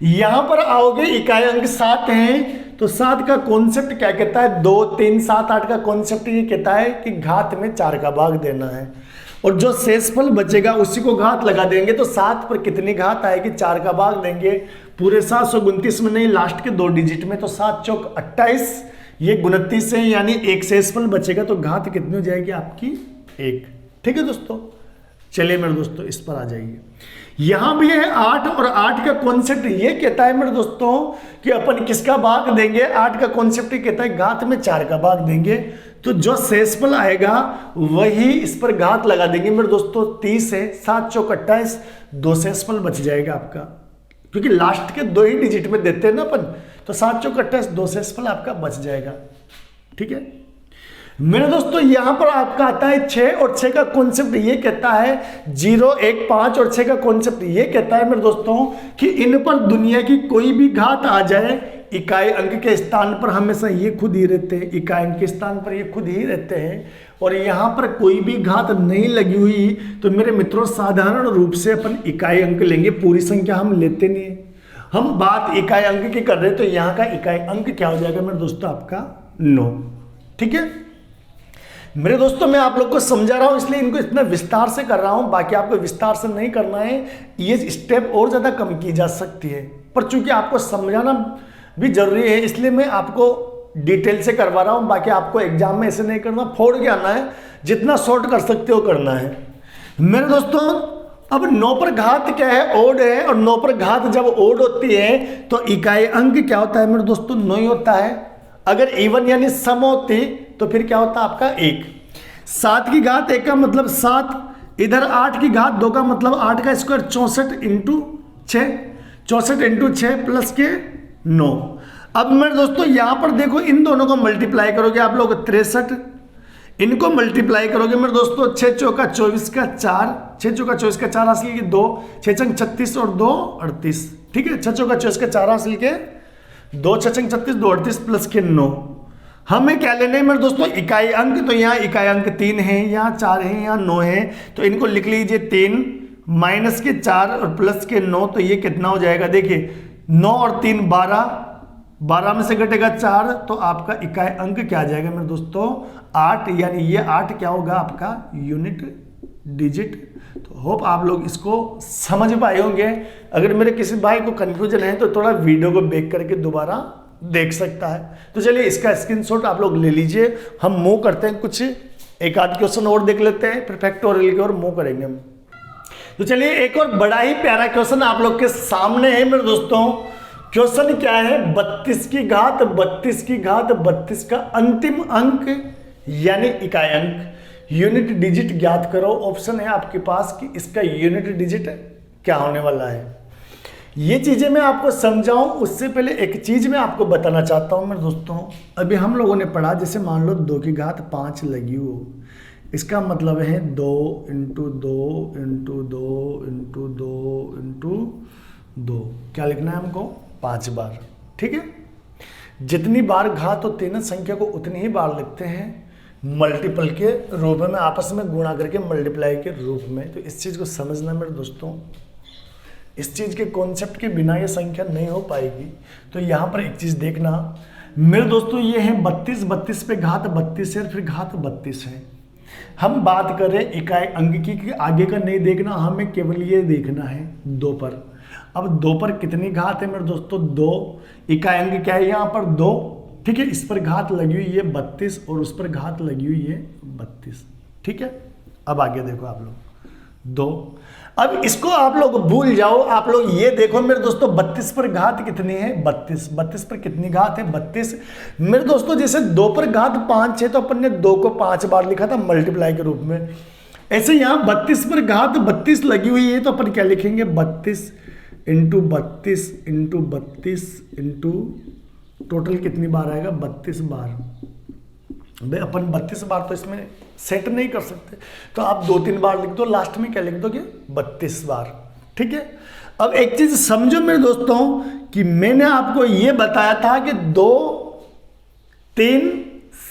Speaker 1: यहां पर आओगे इकाई अंक 7 है, तो 7 का कॉन्सेप्ट क्या कहता है, 2 3 7 8 का कॉन्सेप्ट ये कहता है कि घात में 4 का भाग देना है, और जो शेषफल बचेगा उसी को घात लगा देंगे। तो 7 पर कितनी घात आएगी, 4 का भाग देंगे, पूरे 729 में नहीं, लास्ट के 2 डिजिट में, तो 7 चौक 28, ये 29 है, यानी एक शेषफल बचेगा, तो घात कितनी हो जाएगी आपकी 1, ठीक है दोस्तों। चलिए मेरे दोस्तों इस पर आ जाइए। यहां भी है 8, और 8 का कॉन्सेप्ट ये कहता है मेरे दोस्तों कि अपन किसका भाग देंगे, 8 का कॉन्सेप्ट ये कहता है घात में 4 का भाग देंगे, तो जो शेषफल आएगा वही इस पर घात लगा देंगे मेरे दोस्तों। 30 है, 7 चौक 28, 2 शेषफल बच जाएगा आपका, क्योंकि लास्ट के 2 ही डिजिट में देते हैं ना अपन, तो 7 चौक 28, 2 शेषफल आपका बच जाएगा, ठीक है। मेरे दोस्तों यहां पर आपका आता है 6, और 6 का कॉन्सेप्ट ये कहता है 0 1 5, और 6 का कॉन्सेप्ट ये कहता है मेरे दोस्तों कि इन पर दुनिया की कोई भी घात आ जाए, इकाई अंक के स्थान पर हमेशा ये खुद ही रहते हैं, इकाई अंक के स्थान पर ये खुद ही रहते हैं, और यहाँ पर कोई भी घात नहीं लगी हुई, तो मेरे मित्रों साधारण रूप से अपन इकाई अंक लेंगे, पूरी संख्या हम लेते नहीं है। हम बात इकाई अंक की कर रहे हैं, तो यहाँ का इकाई अंक क्या हो जाएगा मेरे दोस्तों, आपका 9। ठीक है मेरे दोस्तों, मैं आप लोग को समझा रहा हूं इसलिए इनको इतना विस्तार से कर रहा हूं, बाकी आपको विस्तार से नहीं करना है, ये स्टेप और ज़्यादा कम की जा सकती है, पर चूंकि आपको समझाना भी जरूरी है इसलिए मैं आपको डिटेल से करवा रहा हूं। बाकी आपको एग्जाम में ऐसे नहीं करना, फोड़ के आना है, जितना शॉर्ट कर सकते हो करना है। मेरे दोस्तों अब 9 पर घात क्या है, ओड है, और 9 पर घात जब ओड होती है तो इकाई अंक क्या होता है मेरे दोस्तों, 9 ही होता है। अगर इवन यानी सम होती तो फिर क्या होता आपका 1। 7 की घात 1 का मतलब 7, इधर 8 की घात 2 का मतलब 8 का स्क्वायर 64 इंटू 6, 64 इंटू 6 प्लस के 9। अब मेरे दोस्तों यहां पर देखो, इन दोनों को मल्टीप्लाई करोगे आप लोग 63, इनको मल्टीप्लाई करोगे मेरे दोस्तों 6 चौका 24 का 4, 6 चौका 24 का 4 हासिल के 2, 6 छंग 36 और 2 38। ठीक है 6 चौका 24 का 4 हासिल के 2, 6 छंग 36 2 38 प्लस के 9। हमें क्या लेने हैं मेरे दोस्तों, इकाई अंक। तो यहाँ इकाई अंक 3 है, यहाँ 4 है, यहाँ 9 है, तो इनको लिख लीजिए 3 माइनस के 4 और प्लस के 9, तो ये कितना हो जाएगा, देखिए 9 और 3 12, 12 में से घटेगा 4, तो आपका इकाई अंक क्या आ जाएगा मेरे दोस्तों 8, यानी ये 8 क्या होगा आपका यूनिट डिजिट। तो होप आप लोग इसको समझ पाए होंगे। अगर मेरे किसी भाई को कंफ्यूजन है तो थोड़ा वीडियो को बैक करके दोबारा देख सकता है। तो चलिए इसका स्क्रीनशॉट आप लोग ले लीजिए, हम मूव करते हैं, कुछ एक आध क्वेश्चन और देख लेते हैं, फिर फैक्टोरियल की ओर मूव करेंगे हम। तो चलिए एक और बड़ा ही प्यारा क्वेश्चन आप लोग के सामने है मेरे दोस्तों। क्वेश्चन क्या है, 32 की घात 32 की घात 32 का अंतिम अंक यानी इकाई अंक यूनिट डिजिट ज्ञात करो। ऑप्शन है आपके पास कि इसका यूनिट डिजिट क्या होने वाला है। ये चीजें मैं आपको समझाऊं उससे पहले एक चीज मैं आपको बताना चाहता हूं मेरे दोस्तों। अभी हम लोगों ने पढ़ा, जैसे मान लो 2 की घात 5 लगी हो, इसका मतलब है 2 इंटू 2 इंटू 2 इंटू 2 इंटू 2, क्या लिखना है हमको 5 बार। ठीक है, जितनी बार घात होती है ना संख्या को उतनी ही बार लिखते हैं मल्टीपल के रूप में, आपस में गुणा करके मल्टीप्लाई के रूप में। तो इस चीज़ को समझना मेरे दोस्तों, इस चीज़ के कॉन्सेप्ट के बिना ये संख्या नहीं हो पाएगी। तो यहाँ पर एक चीज़ देखना मेरे दोस्तों, ये है 32, 32 पे घात 32 है, फिर घात 32 है। हम बात कर रहे हैं इकाई अंक की, कि आगे का नहीं देखना, हमें केवल ये देखना है 2 पर। अब 2 पर कितनी घात है मेरे दोस्तों, 2। इकाई अंक क्या है यहाँ पर 2। ठीक है, इस पर घात लगी हुई है 32 और उस पर घात लगी हुई है 32। ठीक है, अब आगे देखो आप लोग 2। अब इसको आप लोग भूल जाओ, आप लोग ये देखो मेरे दोस्तों 32 पर घात कितनी है 32, 32 पर कितनी घात है 32। मेरे दोस्तों जैसे 2 पर घात 5 है तो अपन ने 2 को 5 बार लिखा था मल्टीप्लाई के रूप में, ऐसे यहाँ 32 पर घात 32 लगी हुई है तो अपन क्या लिखेंगे 32 इंटू 32 इंटू 32 इंटू टोटल कितनी बार आएगा 32 बार। भाई अपन 32 बार तो इसमें सेट नहीं कर सकते, तो आप 2-3 बार लिख दो, लास्ट में क्या लिख दोगे 32 बार। ठीक है, अब एक चीज समझो मेरे दोस्तों कि मैंने आपको यह बताया था कि 2, 3,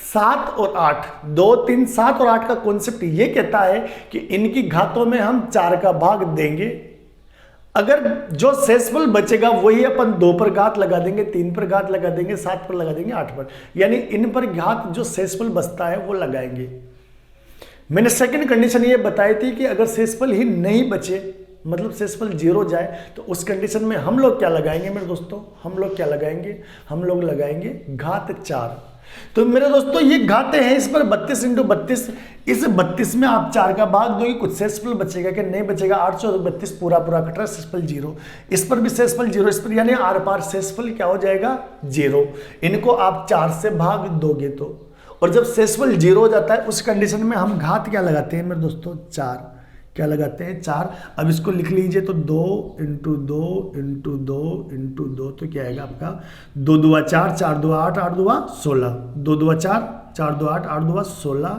Speaker 1: 7 और 8, 2, 3, 7 और 8 का कॉन्सेप्ट ये कहता है कि इनकी घातों में हम 4 का भाग देंगे, अगर जो शेषफल बचेगा वही अपन 2 पर घात लगा देंगे, 3 पर घात लगा देंगे, 7 पर लगा देंगे, 8 पर, यानी इन पर घात जो शेषफल बचता है वो लगाएंगे। मैंने सेकंड कंडीशन ये बताई थी कि अगर शेषफल ही नहीं बचे, मतलब शेषफल 0 जाए, तो उस कंडीशन में हम लोग क्या लगाएंगे मेरे दोस्तों, हम लोग क्या लगाएंगे, हम लोग लगाएंगे घात 4। तो मेरे दोस्तों ये घाते हैं इस पर 32 इंटू 32, इस 32 में आप 4 का भाग दोगे, कुछ शेषफल बचेगा कि नहीं बचेगा, 8 4 32 पूरा पूरा कट रहा है, शेषफल 0, इस पर भी शेषफल 0, इस पर यानी आर पार शेषफल क्या हो जाएगा 0। इनको आप 4 से भाग दोगे तो, और जब शेषफल 0 हो जाता है उस कंडीशन में हम घात क्या लगाते हैं मेरे दोस्तों 4, क्या लगाते हैं 4। अब इसको लिख लीजिए तो 2 इंटू 2 इंटू 2 इंटू 2, तो क्या आएगा आपका 2 2 4, 4 2 8, 8 2 16, 2 2 4, 4 2 8, 8 2 16,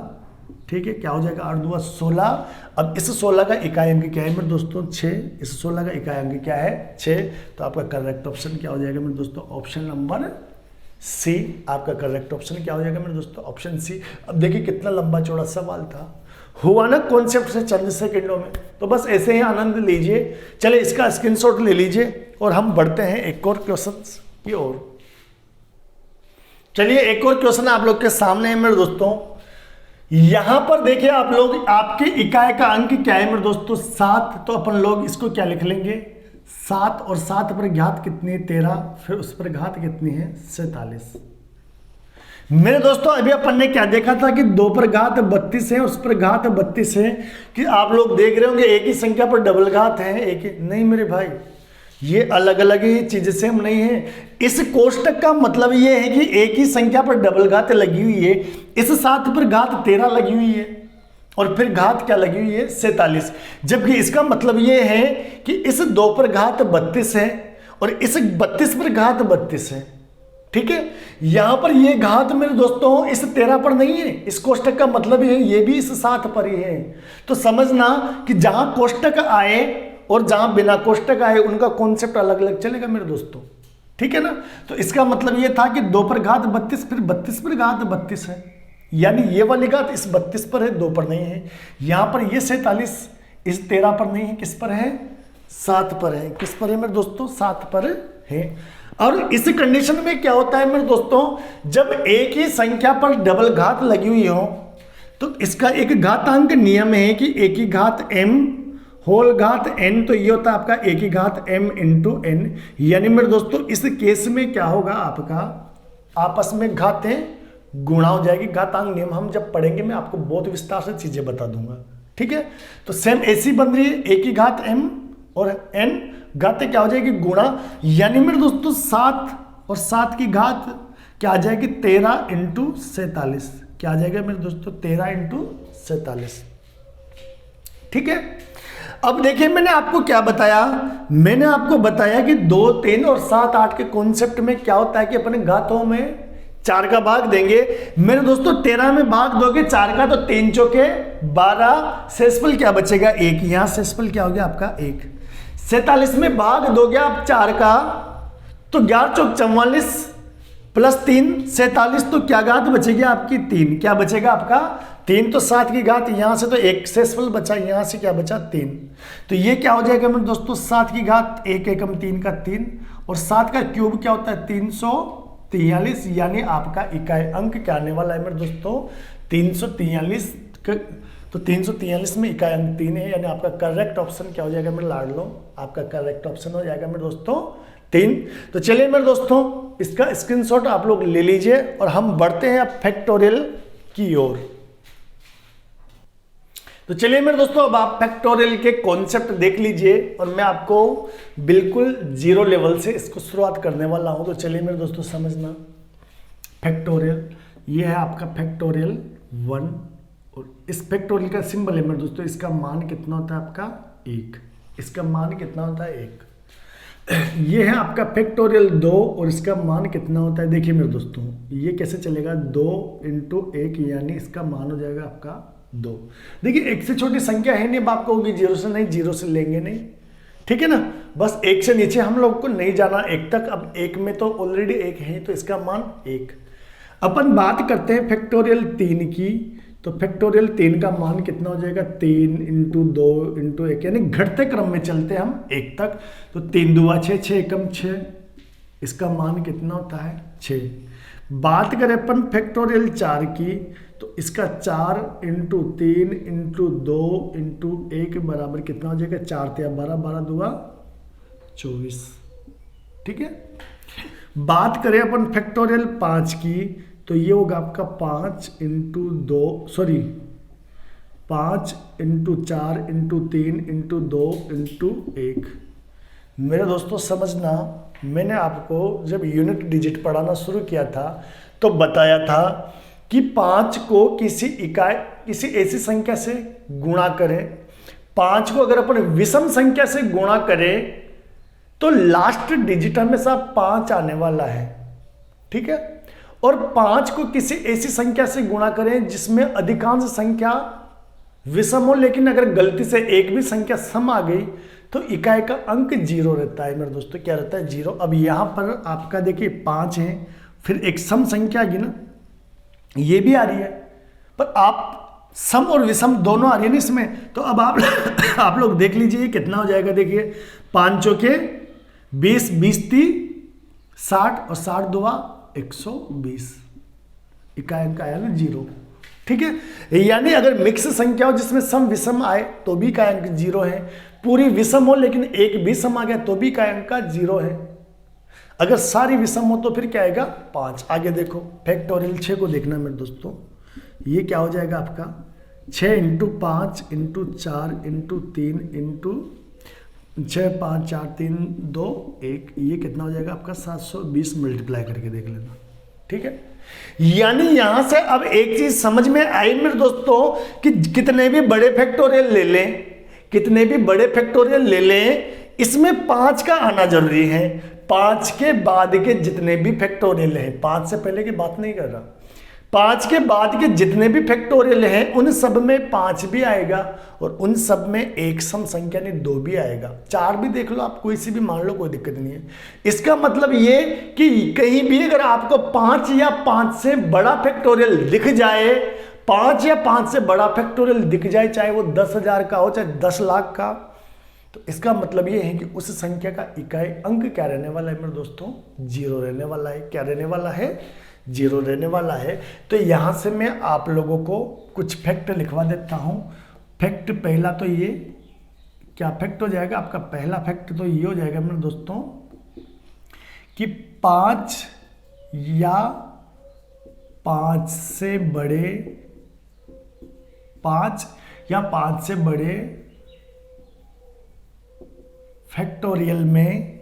Speaker 1: ठीक है, क्या हो जाएगा 8 दूना 16। अब इस 16 का इकाई अंक क्या है मेरे दोस्तों 6, इस 16 का इकाई अंक क्या है 6। तो आपका करेक्ट ऑप्शन क्या हो जाएगा मेरे दोस्तों ऑप्शन नंबर सी। आपका करेक्ट ऑप्शन क्या हो जाएगा मेरे दोस्तों ऑप्शन सी। अब देखिए कितना लंबा चौड़ा सवाल था, हुआ ना कॉन्सेप्ट से चंद सेकंडों में। तो बस ऐसे ही आनंद लीजिए। चले इसका स्क्रीनशॉट ले लीजिए और हम बढ़ते हैं एक और क्वेश्चन की ओर। चलिए एक और क्वेश्चन आप लोग के सामने है मेरे दोस्तों। यहां पर देखिए आप लोग, आपके इकाई का अंक क्या है मेरे दोस्तों 7। तो अपन लोग इसको क्या लिख लेंगे 7, और 7 पर घात कितनी है 13, फिर उस पर घात कितनी है 47। मेरे दोस्तों अभी अपन ने क्या देखा था कि 2 पर घात 32 है, उस पर घात 32 है। कि आप लोग देख रहे होंगे एक ही संख्या पर डबल घात है, एक ही नहीं मेरे भाई, ये अलग अलग ही चीजें सेम नहीं है। इस कोष्टक का मतलब ये है कि एक ही संख्या पर डबल घात लगी हुई है। इस 7 पर घात 13 लगी हुई है और फिर घात क्या लगी हुई है 47। जबकि इसका मतलब ये है कि इस 2 पर घात 32 है और इस 32 पर घात 32 है। ठीक है, यहां पर ये घात मेरे दोस्तों इस 13 पर नहीं है। इस कोष्टक का मतलब ये भी इस 7 पर ही है। तो समझना कि जहां कोष्टक आए और जहां बिना कोष्टक आए उनका कॉन्सेप्ट अलग अलग चलेगा मेरे दोस्तों। ठीक है ना। तो इसका मतलब ये था कि 2 पर घात 32 फिर 32 पर घात 32 है, यानी ये वाली घात इस 32 पर है 2 पर नहीं है। यहां पर ये 47 इस 13 पर नहीं है, किस पर है 7 पर है। किस पर है मेरे दोस्तों 7 पर है। और इस कंडीशन में क्या होता है मेरे दोस्तों, जब एक ही संख्या पर डबल घात लगी हुई हो तो इसका एक घातांक नियम है कि एक ही घात m होल घात n। तो ये होता है आपका एक ही घात m इंटू n। यानी मेरे दोस्तों इस केस में क्या होगा, आपका आपस में घातें गुणा हो जाएगी। घातांक नियम हम जब पढ़ेंगे मैं आपको बहुत विस्तार से चीजें बता दूंगा। ठीक है, तो सेम ऐसी बन रही है, एक ही घात m और n घातें क्या हो जाएगी गुणा। यानी मेरे दोस्तों 7 और 7 की घात क्या आ जाएगी 13 इंटू 47। क्या आ जाएगा मेरे दोस्तों 13 इंटू 47। ठीक है, अब देखिए मैंने आपको क्या बताया, मैंने आपको बताया कि 2, 3 और 7, 8 के कॉन्सेप्ट में क्या होता है कि अपने घातों में 4 का भाग देंगे। मेरे दोस्तों 13 में भाग दोगे 4 का तो 3 चौके 12, शेषफल क्या बचेगा 1। यहां शेषफल क्या हो गया आपका 1। 47 में भाग दोगे आप 4 का तो 11 चौक 44 प्लस 3 47, तो क्या घात बचेगी आपकी 3। क्या बचेगा आपका 3। तो 7 की घात यहां से तो 1 शेषफल बचा, यहां से क्या बचा 3। तो ये क्या हो जाएगा मेरे दोस्तों 7 की घात 1 एकम 3 का 3 और 7 का क्यूब क्या होता है 343। यानी आपका इकाई अंक क्या आने वाला है मेरे दोस्तों 343। तो 343 में इकाई अंक 3 है, यानी आपका करेक्ट ऑप्शन क्या हो जाएगा मेरे लाडलो, आपका करेक्ट ऑप्शन हो जाएगा मेरे दोस्तों 3। तो चलिए मेरे दोस्तों इसका स्क्रीनशॉट आप लोग ले लीजिए और हम बढ़ते हैं अब फैक्टोरियल की ओर। तो चलिए मेरे दोस्तों अब आप फैक्टोरियल के कॉन्सेप्ट देख लीजिए और मैं आपको बिल्कुल 0 लेवल से इसको शुरुआत करने वाला हूं। तो चलिए मेरे दोस्तों समझना, फैक्टोरियल ये है आपका फैक्टोरियल 1 और इस फैक्टोरियल का सिंबल है मेरे दोस्तों, इसका मान कितना होता है आपका 1। इसका मान कितना होता है 1। ये है आपका फैक्टोरियल 2 और इसका मान कितना होता है, देखिए मेरे दोस्तों ये कैसे चलेगा 2 इंटू 1, यानी इसका मान हो जाएगा आपका 2। देखिए 1 से छोटी संख्या है नहीं, बाप कहोगे 0 से नहीं, 0 से लेंगे नहीं। ठीक है ना, बस 1 से नीचे हम लोग को नहीं जाना 1 तक। अब 1 में तो ऑलरेडी 1 है तो इसका मान 1। अपन बात करते हैं फैक्टोरियल 3 की। तो फैक्टोरियल 3 का मान कितना हो जाएगा 3 इंटू 2 इंटू 1, यानी घटते क्रम में चलते हैं हम 1 तक। तो 3 दूआ 6, 6 एकम 6, इसका मान कितना होता है 6। बात करें अपन फैक्टोरियल 4 की तो इसका 4 इंटू 3 इंटू 2 इंटू 1 बराबर कितना हो जाएगा 4 3 12, 12 दूआ 24। ठीक है, बात करें अपन फैक्टोरियल 5 की तो ये होगा आपका 5 into 2 sorry 5 into 4 into 3 into 2 into 1। मेरे दोस्तों समझना, मैंने आपको जब यूनिट डिजिट पढ़ाना शुरू किया था तो बताया था कि 5 को किसी ऐसी संख्या से गुणा करें। 5 को अगर अपन विषम संख्या से गुणा करें तो लास्ट डिजिट हमेशा 5 आने वाला है। ठीक है, और 5 को किसी ऐसी संख्या से गुणा करें जिसमें अधिकांश संख्या विषम हो, लेकिन अगर गलती से एक भी संख्या सम आ गई तो इकाई का अंक 0 रहता है मेरे दोस्तों। क्या रहता है? 0। अब यहां पर आपका देखिए 5 है, फिर एक सम संख्या आ गई ना, ये भी आ रही है, पर आप सम और विषम दोनों आ रही है ना इसमें। तो अब आप लोग देख लीजिए कितना हो जाएगा। देखिए 5 चौके 20, 20 3 60 और 60 दुआ 120, इकाई अंक आया ना 0। ठीक है, यानी अगर मिक्स संख्या हो जिसमें सम विषम आए तो भी इकाई अंक 0 है, पूरी विषम हो लेकिन एक भी सम आ गया तो भी इकाई अंक का 0 है। अगर सारी विषम हो तो फिर क्या आएगा? 5। आगे देखो फैक्टोरियल 6 को देखना मेरे दोस्तों, ये क्या हो जाएगा आपका 6 × 5 × 4 × 3 × 6 5 4 3 2 1, ये कितना हो जाएगा आपका 720 मल्टीप्लाई करके देख लेना। ठीक है, यानी यहां से अब एक चीज समझ में आई मेरे दोस्तों कि कितने भी बड़े फैक्टोरियल ले लें, कितने भी बड़े फैक्टोरियल ले लें, इसमें 5 का आना जरूरी है। 5 के बाद के जितने भी फैक्टोरियल हैं, 5 से पहले की बात नहीं कर रहा, 5 के बाद के जितने भी फैक्टोरियल हैं उन सब में 5 भी आएगा और उन सब में एक सम संख्या नहीं 2 भी आएगा। 4 भी देख लो आप, कोई सी भी मान लो, कोई दिक्कत नहीं है। इसका मतलब ये कि कहीं भी अगर आपको 5 या 5 से बड़ा फैक्टोरियल दिख जाए, 5 या 5 से बड़ा फैक्टोरियल दिख जाए, चाहे वो 10,000 का हो चाहे 10 लाख का, तो इसका मतलब ये है कि उस संख्या का इकाई अंक क्या रहने वाला है मेरे दोस्तों? 0 रहने वाला है। क्या रहने वाला है? 0 रहने वाला है। तो यहां से मैं आप लोगों को कुछ फैक्ट लिखवा देता हूं। फैक्ट पहला तो ये क्या फैक्ट हो जाएगा आपका? पहला फैक्ट तो ये हो जाएगा मेरे दोस्तों कि 5 या 5 से बड़े 5 या 5 से बड़े फैक्टोरियल में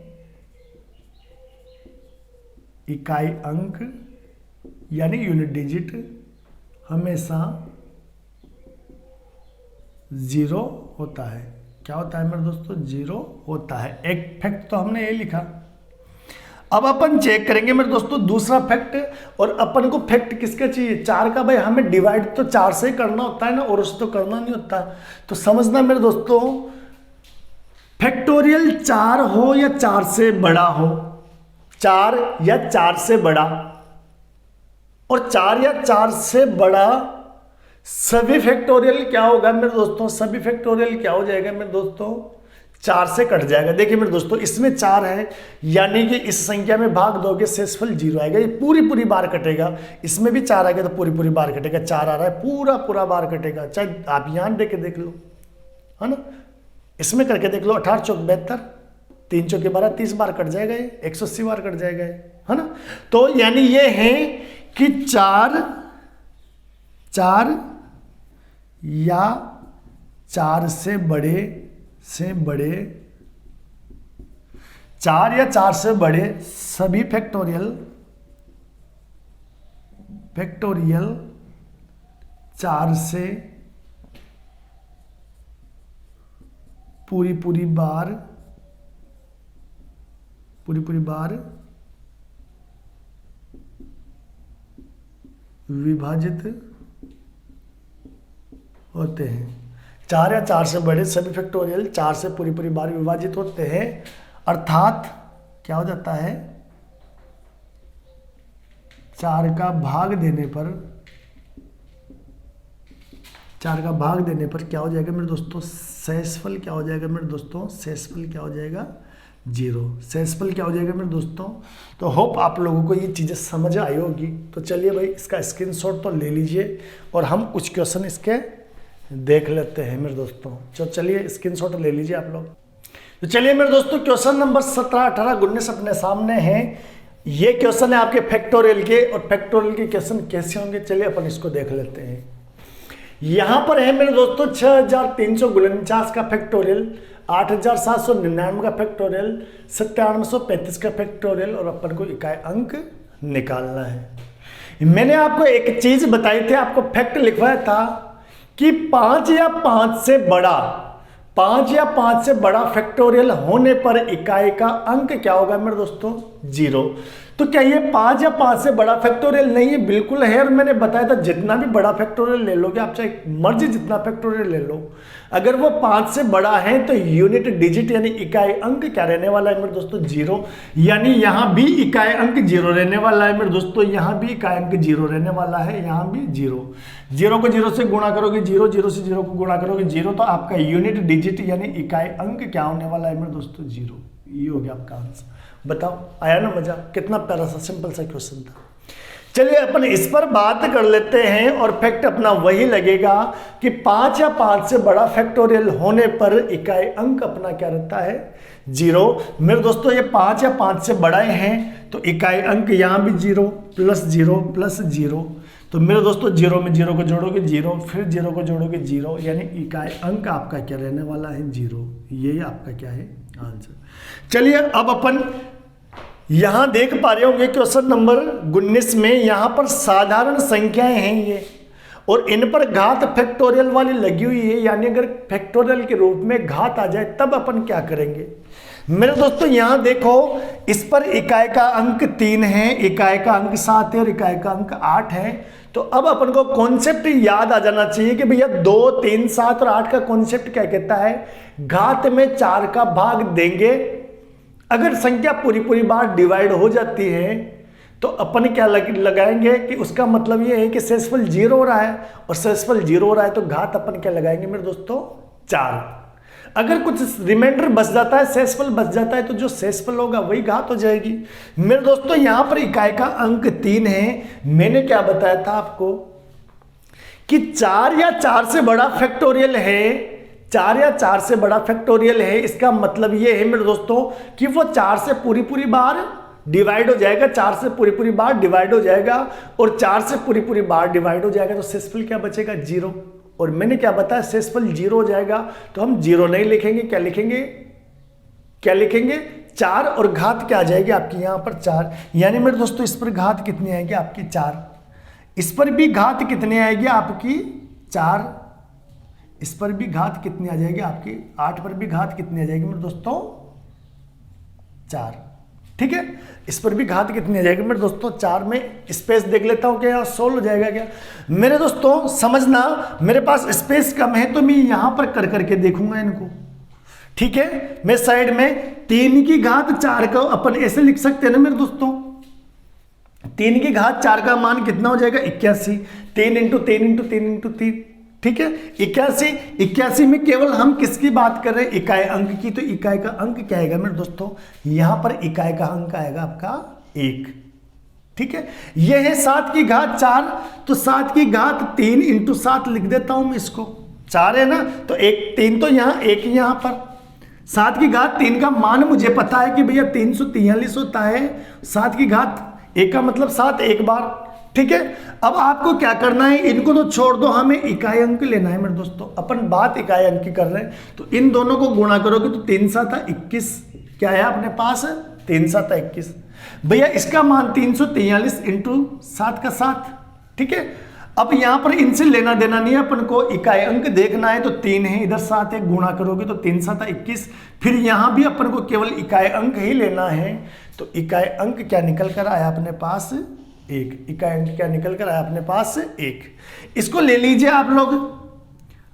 Speaker 1: इकाई अंक यानी यूनिट डिजिट हमेशा 0 होता है। क्या होता है मेरे दोस्तों? 0 होता है। एक फैक्ट तो हमने ये लिखा। अब अपन चेक करेंगे मेरे दोस्तों दूसरा फैक्ट, और अपन को फैक्ट किसका चाहिए? 4 का। भाई हमें डिवाइड तो 4 से ही करना होता है ना, और उससे तो करना नहीं होता। तो समझना मेरे दोस्तों, फैक्टोरियल 4 हो या 4 से बड़ा हो, 4 या 4 से बड़ा, और 4 या 4 से बड़ा सभी फैक्टोरियल क्या होगा मेरे दोस्तों? सभी फैक्टोरियल क्या हो जाएगा मेरे दोस्तों? 4 से कट जाएगा। देखिए मेरे दोस्तों, इसमें 4 है, यानी कि इस संख्या में भाग दोगे शेषफल 0 आएगा, ये पूरी बार कटेगा। इसमें भी 4 आएगा तो पूरी बार कटेगा। 4 आ रहा है, पूरा बार कटेगा। चाहे आप यहां देख के देख लो, है ना, इसमें करके देख लो। 18 चौक 72, 3 चौके 12, 30 बार कट जाएगा, ये 180 बार कट जाएगा, है ना। तो यानी ये है कि 4 या 4 से बड़े 4 या 4 से बड़े सभी फैक्टोरियल 4 से पूरी बार विभाजित होते हैं। 4 या 4 से बड़े सभी फैक्टोरियल 4 से पूरी बार विभाजित होते हैं, अर्थात क्या हो जाता है? 4 का भाग देने पर क्या हो जाएगा मेरे दोस्तों? शेषफल क्या हो जाएगा मेरे दोस्तों? शेषफल क्या हो जाएगा? 0। शेषफल क्या हो जाएगा मेरे दोस्तों? तो होप आप लोगों को ये चीज़ें समझ आई होगी। तो चलिए भाई, इसका स्क्रीनशॉट तो ले लीजिए और हम कुछ क्वेश्चन इसके देख लेते हैं मेरे दोस्तों। तो चलिए स्क्रीनशॉट ले लीजिए आप लोग। तो चलिए मेरे दोस्तों, क्वेश्चन नंबर 17, 18, 19 अपने सामने हैं। ये क्वेश्चन है आपके फैक्टोरियल के, और फैक्टोरियल के क्वेश्चन कैसे होंगे चलिए अपन इसको देख लेते हैं। यहां पर है मेरे दोस्तों 6349 का फैक्टोरियल, 8799 का फैक्टोरियल, 9735 का फैक्टोरियल, और अपन को इकाई अंक निकालना है। मैंने आपको एक चीज बताई थी, आपको फैक्ट लिखवाया था कि 5 या 5 से बड़ा फैक्टोरियल होने पर इकाई का अंक क्या होगा मेरे दोस्तों? 0। तो क्या ये 5 या 5 से बड़ा फैक्टोरियल नहीं है? बिल्कुल है। और मैंने बताया था जितना भी बड़ा फैक्टोरियल ले लोगे आप, चाहे मर्जी जितना फैक्टोरियल ले लो, अगर वो 5 से बड़ा है तो यूनिट डिजिट यानी इकाई अंक क्या रहने वाला है मेरे दोस्तों? 0। यानी यहां भी इकाई अंक 0 रहने वाला है मेरे दोस्तों, यहां भी इकाई अंक 0 रहने वाला है, यहां भी 0। 0 को 0 से गुणा करोगे 0, 0 से 0 को गुणा करोगे 0, तो आपका यूनिट डिजिट यानी इकाई अंक क्या होने वाला है मेरे दोस्तों? 0। ये हो गया आपका आंसर। बताओ, आया ना मजा? कितना प्यारा सा सिंपल सा क्वेश्चन था। चलिए अपन इस पर बात कर लेते हैं और फैक्ट अपना वही लगेगा कि 5 या 5 से बड़ा फैक्टोरियल होने पर इकाई अंक अपना क्या रहता है? 0। मेरे दोस्तों ये 5 या 5 से बड़ा हैं तो इकाई अंक यहाँ भी 0 प्लस 0 प्लस 0, तो मेरे दोस्तों 0 में 0 को जोड़ोगे 0, फिर 0 को जोड़ोगे 0, यानी इकाई अंक आपका क्या रहने वाला है? 0। ये आपका क्या है? आंसर। चलिए अब अपन यहां देख पा रहे होंगे क्वेश्चन नंबर 19 में यहां पर साधारण संख्याएं हैं ये, और इन पर घात फैक्टोरियल वाली लगी हुई है, यानी अगर फैक्टोरियल के रूप में घात आ जाए तब अपन क्या करेंगे? मेरे दोस्तों यहां देखो, इस पर इकाई का अंक 3 है, इकाई का अंक 7 है और इकाई का अंक 8 है। तो अब अपन को कॉन्सेप्ट याद आ जाना चाहिए कि भैया 2, 3, 7 और 8 का कॉन्सेप्ट क्या कहता है? घात में 4 का भाग देंगे। अगर संख्या पूरी बार डिवाइड हो जाती है तो अपन क्या लगाएंगे कि उसका मतलब ये है कि शेषफल 0 हो रहा है, और शेषफल 0 हो रहा है तो घात अपन क्या लगाएंगे मेरे दोस्तों? 4। अगर कुछ रिमाइंडर बच जाता है, शेषफल बच जाता है, तो जो शेषफल होगा वही घात हो जाएगी। मेरे दोस्तों यहां पर इकाई का अंक 3 है। मैंने क्या बताया था आपको कि 4 या 4 से बड़ा फैक्टोरियल है, 4 या 4 से बड़ा फैक्टोरियल है। इसका मतलब ये है मेरे दोस्तों कि वो 4 से पूरी बार डिवाइड हो जाएगा, 4 से पूरी बार डिवाइड हो जाएगा, और 4 से पूरी बार डिवाइड हो जाएगा तो शेषफल क्या बचेगा? 0। और मैंने क्या बताया? शेषफल 0 हो जाएगा तो हम 0 नहीं लिखेंगे, क्या लिखेंगे? 4, और घात क्या आ जाएगी आपकी यहां पर? 4। यानी मेरे दोस्तों इस पर घात कितनी आएगी आपकी? 4। इस पर भी घात कितनी आएगी आपकी? 4। इस पर भी घात कितनी आ जाएगी आपकी? 8 पर भी घात कितनी आ जाएगी मेरे दोस्तों? 4। ठीक है, इस पर भी घात कितनी आ जाएगी मेरे दोस्तों? 4 में स्पेस देख लेता हूं क्या 16 हो जाएगा क्या? मेरे दोस्तों समझना, मेरे पास स्पेस कम है तो मैं यहां पर कर करके देखूंगा इनको। ठीक है, मैं साइड में 3 की घात 4 को अपन ऐसे लिख सकते हैं ना मेरे दोस्तों? 3 की घात 4 का मान कितना हो जाएगा? 81। 3 × 3 × 3 × 3, ठीक है 81 में केवल हम किसकी बात कर रहे हैं? इकाई अंक की। तो इकाई का अंक क्या आएगा मेरे दोस्तों? यहां पर इकाई का अंक आएगा आपका 1। ठीक है, यह है 7 की घात 4, तो 7 की घात 3 × 7 लिख देता हूं मैं इसको। 4 है ना, तो 3 तो यहां 1 यहां पर। 7 की घात 3 का मान मुझे पता है कि भैया 343 होता है। 7 की घात 1 का मतलब 7 एक बार। ठीक है, अब आपको क्या करना है? इनको तो छोड़ दो, हमें इकाई अंक लेना है मेरे दोस्तों। अपन बात इकाई अंक की कर रहे हैं, तो इन दोनों को गुणा करोगे तो 3 × 7 = 21। क्या है अपने पास? 3 × 7 = 21। भैया इसका मान 343 × 7 का 7। ठीक है, अब यहां पर इनसे लेना देना नहीं है, अपन को इकाई अंक देखना है। तो 3 है, इधर 7 है, गुणा करोगे तो 3 × 7 = 21। फिर यहां भी अपन को केवल इकाई अंक ही लेना है, तो इकाई अंक क्या निकल कर आया अपने पास? 1। इकाई अंक क्या निकल कर आया अपने पास? 1। इसको ले लीजिए आप लोग।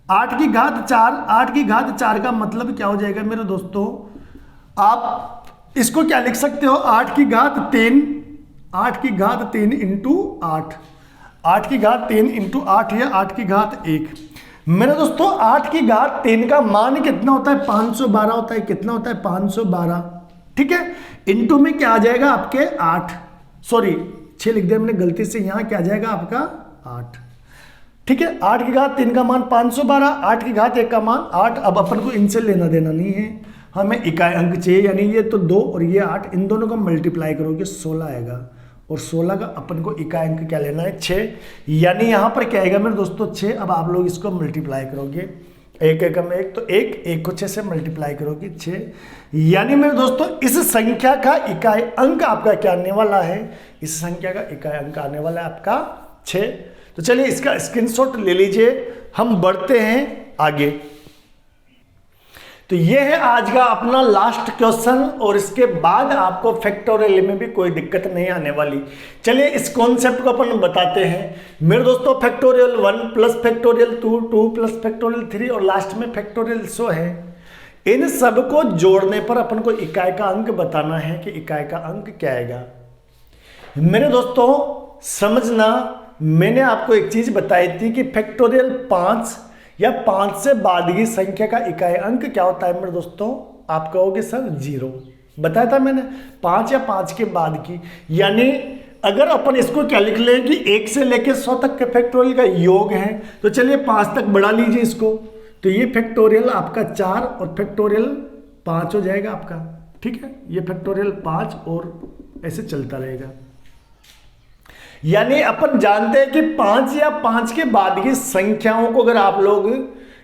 Speaker 1: 8 की घात 4, 8 की घात 4 का मतलब क्या हो जाएगा मेरे दोस्तों? आप इसको क्या लिख सकते हो? 8 की घात 3, 8 की घात 3 × 8, 8 की घात 3 × 8 या 8 की घात 1। मेरे दोस्तों 8 की घात 3 का मान कितना होता है? 512 होता है। कितना होता है? 512। ठीक है, इंटू में क्या आ जाएगा आपके? 8, सॉरी 6 लिख दिया मैंने गलती से, यहां क्या आ जाएगा आपका? 8। ठीक है, 8 की घात 3 का मान 512, 8 की घात 1 का मान 8। अब अपन को इनसे लेना देना नहीं है, हमें इकाई अंक चाहिए, यानी ये तो 2 और ये 8, इन दोनों को मल्टीप्लाई करोगे 16 आएगा, और 16 का अपन को इकाई अंक क्या लेना है? 6। यानी यहां पर क्या आएगा मेरे दोस्तों? 6। अब आप लोग इसको मल्टीप्लाई करोगे, 1 × 1 तो 1 को 6 से मल्टीप्लाई करोगे 6। यानी मेरे दोस्तों इस संख्या का इकाई अंक आपका क्या आने वाला है? इस संख्या का इकाई अंक आने वाला है आपका 6। तो चलिए इसका स्क्रीनशॉट ले लीजिए, हम बढ़ते हैं आगे। तो ये है आज का अपना लास्ट क्वेश्चन, और इसके बाद आपको फैक्टोरियल में भी कोई दिक्कत नहीं आने वाली। चलिए इस कॉन्सेप्ट को अपन बताते हैं मेरे दोस्तों। Factorial 1 plus factorial 2, 2 plus factorial 3 और लास्ट में फैक्टोरियल 100 है। इन सब को जोड़ने पर अपन को इकाई का अंक बताना है कि इकाई का अंक क्या आएगा। मेरे दोस्तों समझना, मैंने आपको एक चीज बताई थी कि फैक्टोरियल 5 या 5 से बाद की संख्या का इकाई अंक क्या होता है मेरे दोस्तों। आप कहोगे सर 0, बताया था मैंने 5 या 5 के बाद की। यानी अगर अपन इसको क्या लिख लें कि 1 से लेकर 100 तक के फैक्टोरियल का योग है, तो चलिए 5 तक बढ़ा लीजिए इसको, तो ये फैक्टोरियल आपका 4 और फैक्टोरियल 5 हो जाएगा आपका। ठीक है, ये फैक्टोरियल 5 और ऐसे चलता रहेगा। यानी अपन जानते हैं कि 5 या 5 के बाद की संख्याओं को अगर आप लोग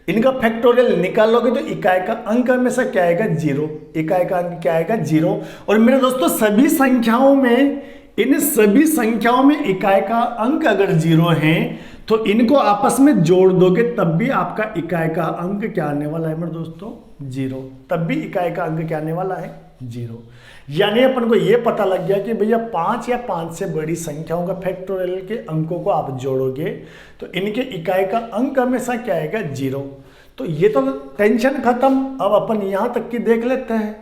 Speaker 1: इनका फैक्टोरियल निकालोगे तो इकाई का अंक हमेशा क्या आएगा 0। इकाई का अंक क्या आएगा 0। और मेरे दोस्तों सभी संख्याओं में, इन सभी संख्याओं में इकाई का अंक अगर 0 है तो इनको आपस में जोड़ दोगे तब भी आपका इकाई का अंक क्या आने वाला है मेरे दोस्तों 0। तब भी इकाई का अंक क्या आने वाला है 0। यानी अपन को यह पता लग गया कि भैया 5 या 5 से बड़ी संख्याओं का फैक्टोरियल के अंकों को आप जोड़ोगे तो इनके इकाई का अंक हमेशा क्या आएगा 0। तो ये तो टेंशन खत्म। अब अपन यहां तक की देख लेते हैं।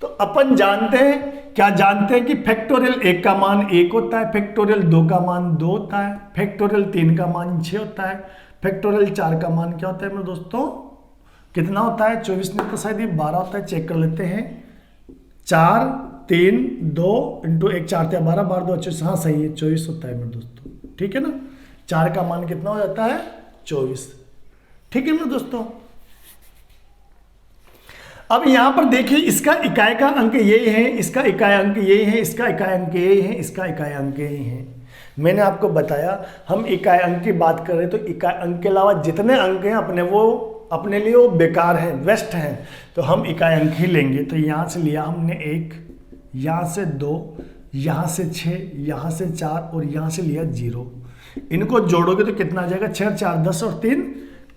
Speaker 1: तो अपन जानते हैं, क्या जानते हैं कि फैक्टोरियल 1 का मान 1 होता है, फैक्टोरियल 2 का मान 2 होता है, फैक्टोरियल 3 का मान 6 होता है, फैक्टोरियल 4 का मान क्या होता है मेरे दोस्तों, कितना होता है 24 नहीं तो शायद ये 12 होता है। चेक कर लेते हैं। 4 3 2 इंटू 1 4 × 12 12 2 24। हाँ सही है 24 होता है मेरे दोस्तों। ठीक है ना, 4 का मान कितना हो जाता है 24। ठीक है मेरे दोस्तों। अब यहां पर देखिए इसका इकाई का अंक यही है, इसका इकाई अंक यही है, इसका इकाई अंक यही है, इसका इकाई अंक यही है। मैंने आपको बताया हम इकाई अंक की बात कर रहे तो इकाई अंक के अलावा जितने अंक हैं अपने लिए वो बेकार हैं, वेस्ट हैं, तो हम इकाई अंक ही लेंगे। तो यहाँ से लिया हमने 1, यहाँ से 2, यहाँ से 6, यहाँ से 4 और यहाँ से लिया 0। इनको जोड़ोगे तो कितना आ जाएगा 6 4 10 और 3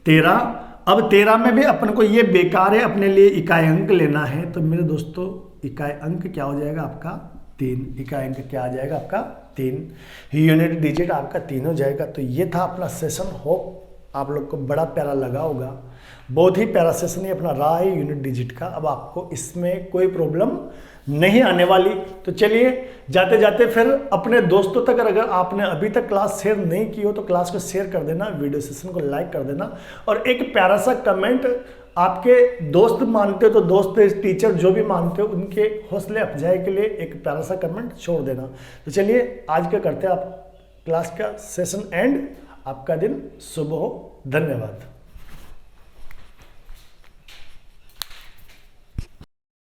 Speaker 1: 13। अब 13 में भी अपन को ये बेकार है, अपने लिए इकाई अंक लेना है। तो मेरे दोस्तों इकाई अंक क्या हो जाएगा आपका 3। इकाई अंक क्या आ जाएगा आपका 3। यूनिट डिजिट आपका 3 हो जाएगा। तो ये था अपना सेशन। होप आप लोग को बड़ा प्यारा लगा होगा। बहुत ही प्यारा सेशन ही अपना रहा है यूनिट डिजिट का। अब आपको इसमें कोई प्रॉब्लम नहीं आने वाली। तो चलिए जाते जाते फिर अपने दोस्तों तक, अगर आपने अभी तक क्लास शेयर नहीं की हो तो क्लास को शेयर कर देना, वीडियो सेशन को लाइक कर देना और एक प्यारा सा कमेंट, आपके दोस्त मानते हो तो दोस्त, टीचर जो भी मानते हो उनके हौसले अफजाई के लिए एक प्यारा सा कमेंट छोड़ देना। तो चलिए आज का करते हैं आप क्लास का सेशन एंड। आपका दिन शुभ हो। धन्यवाद।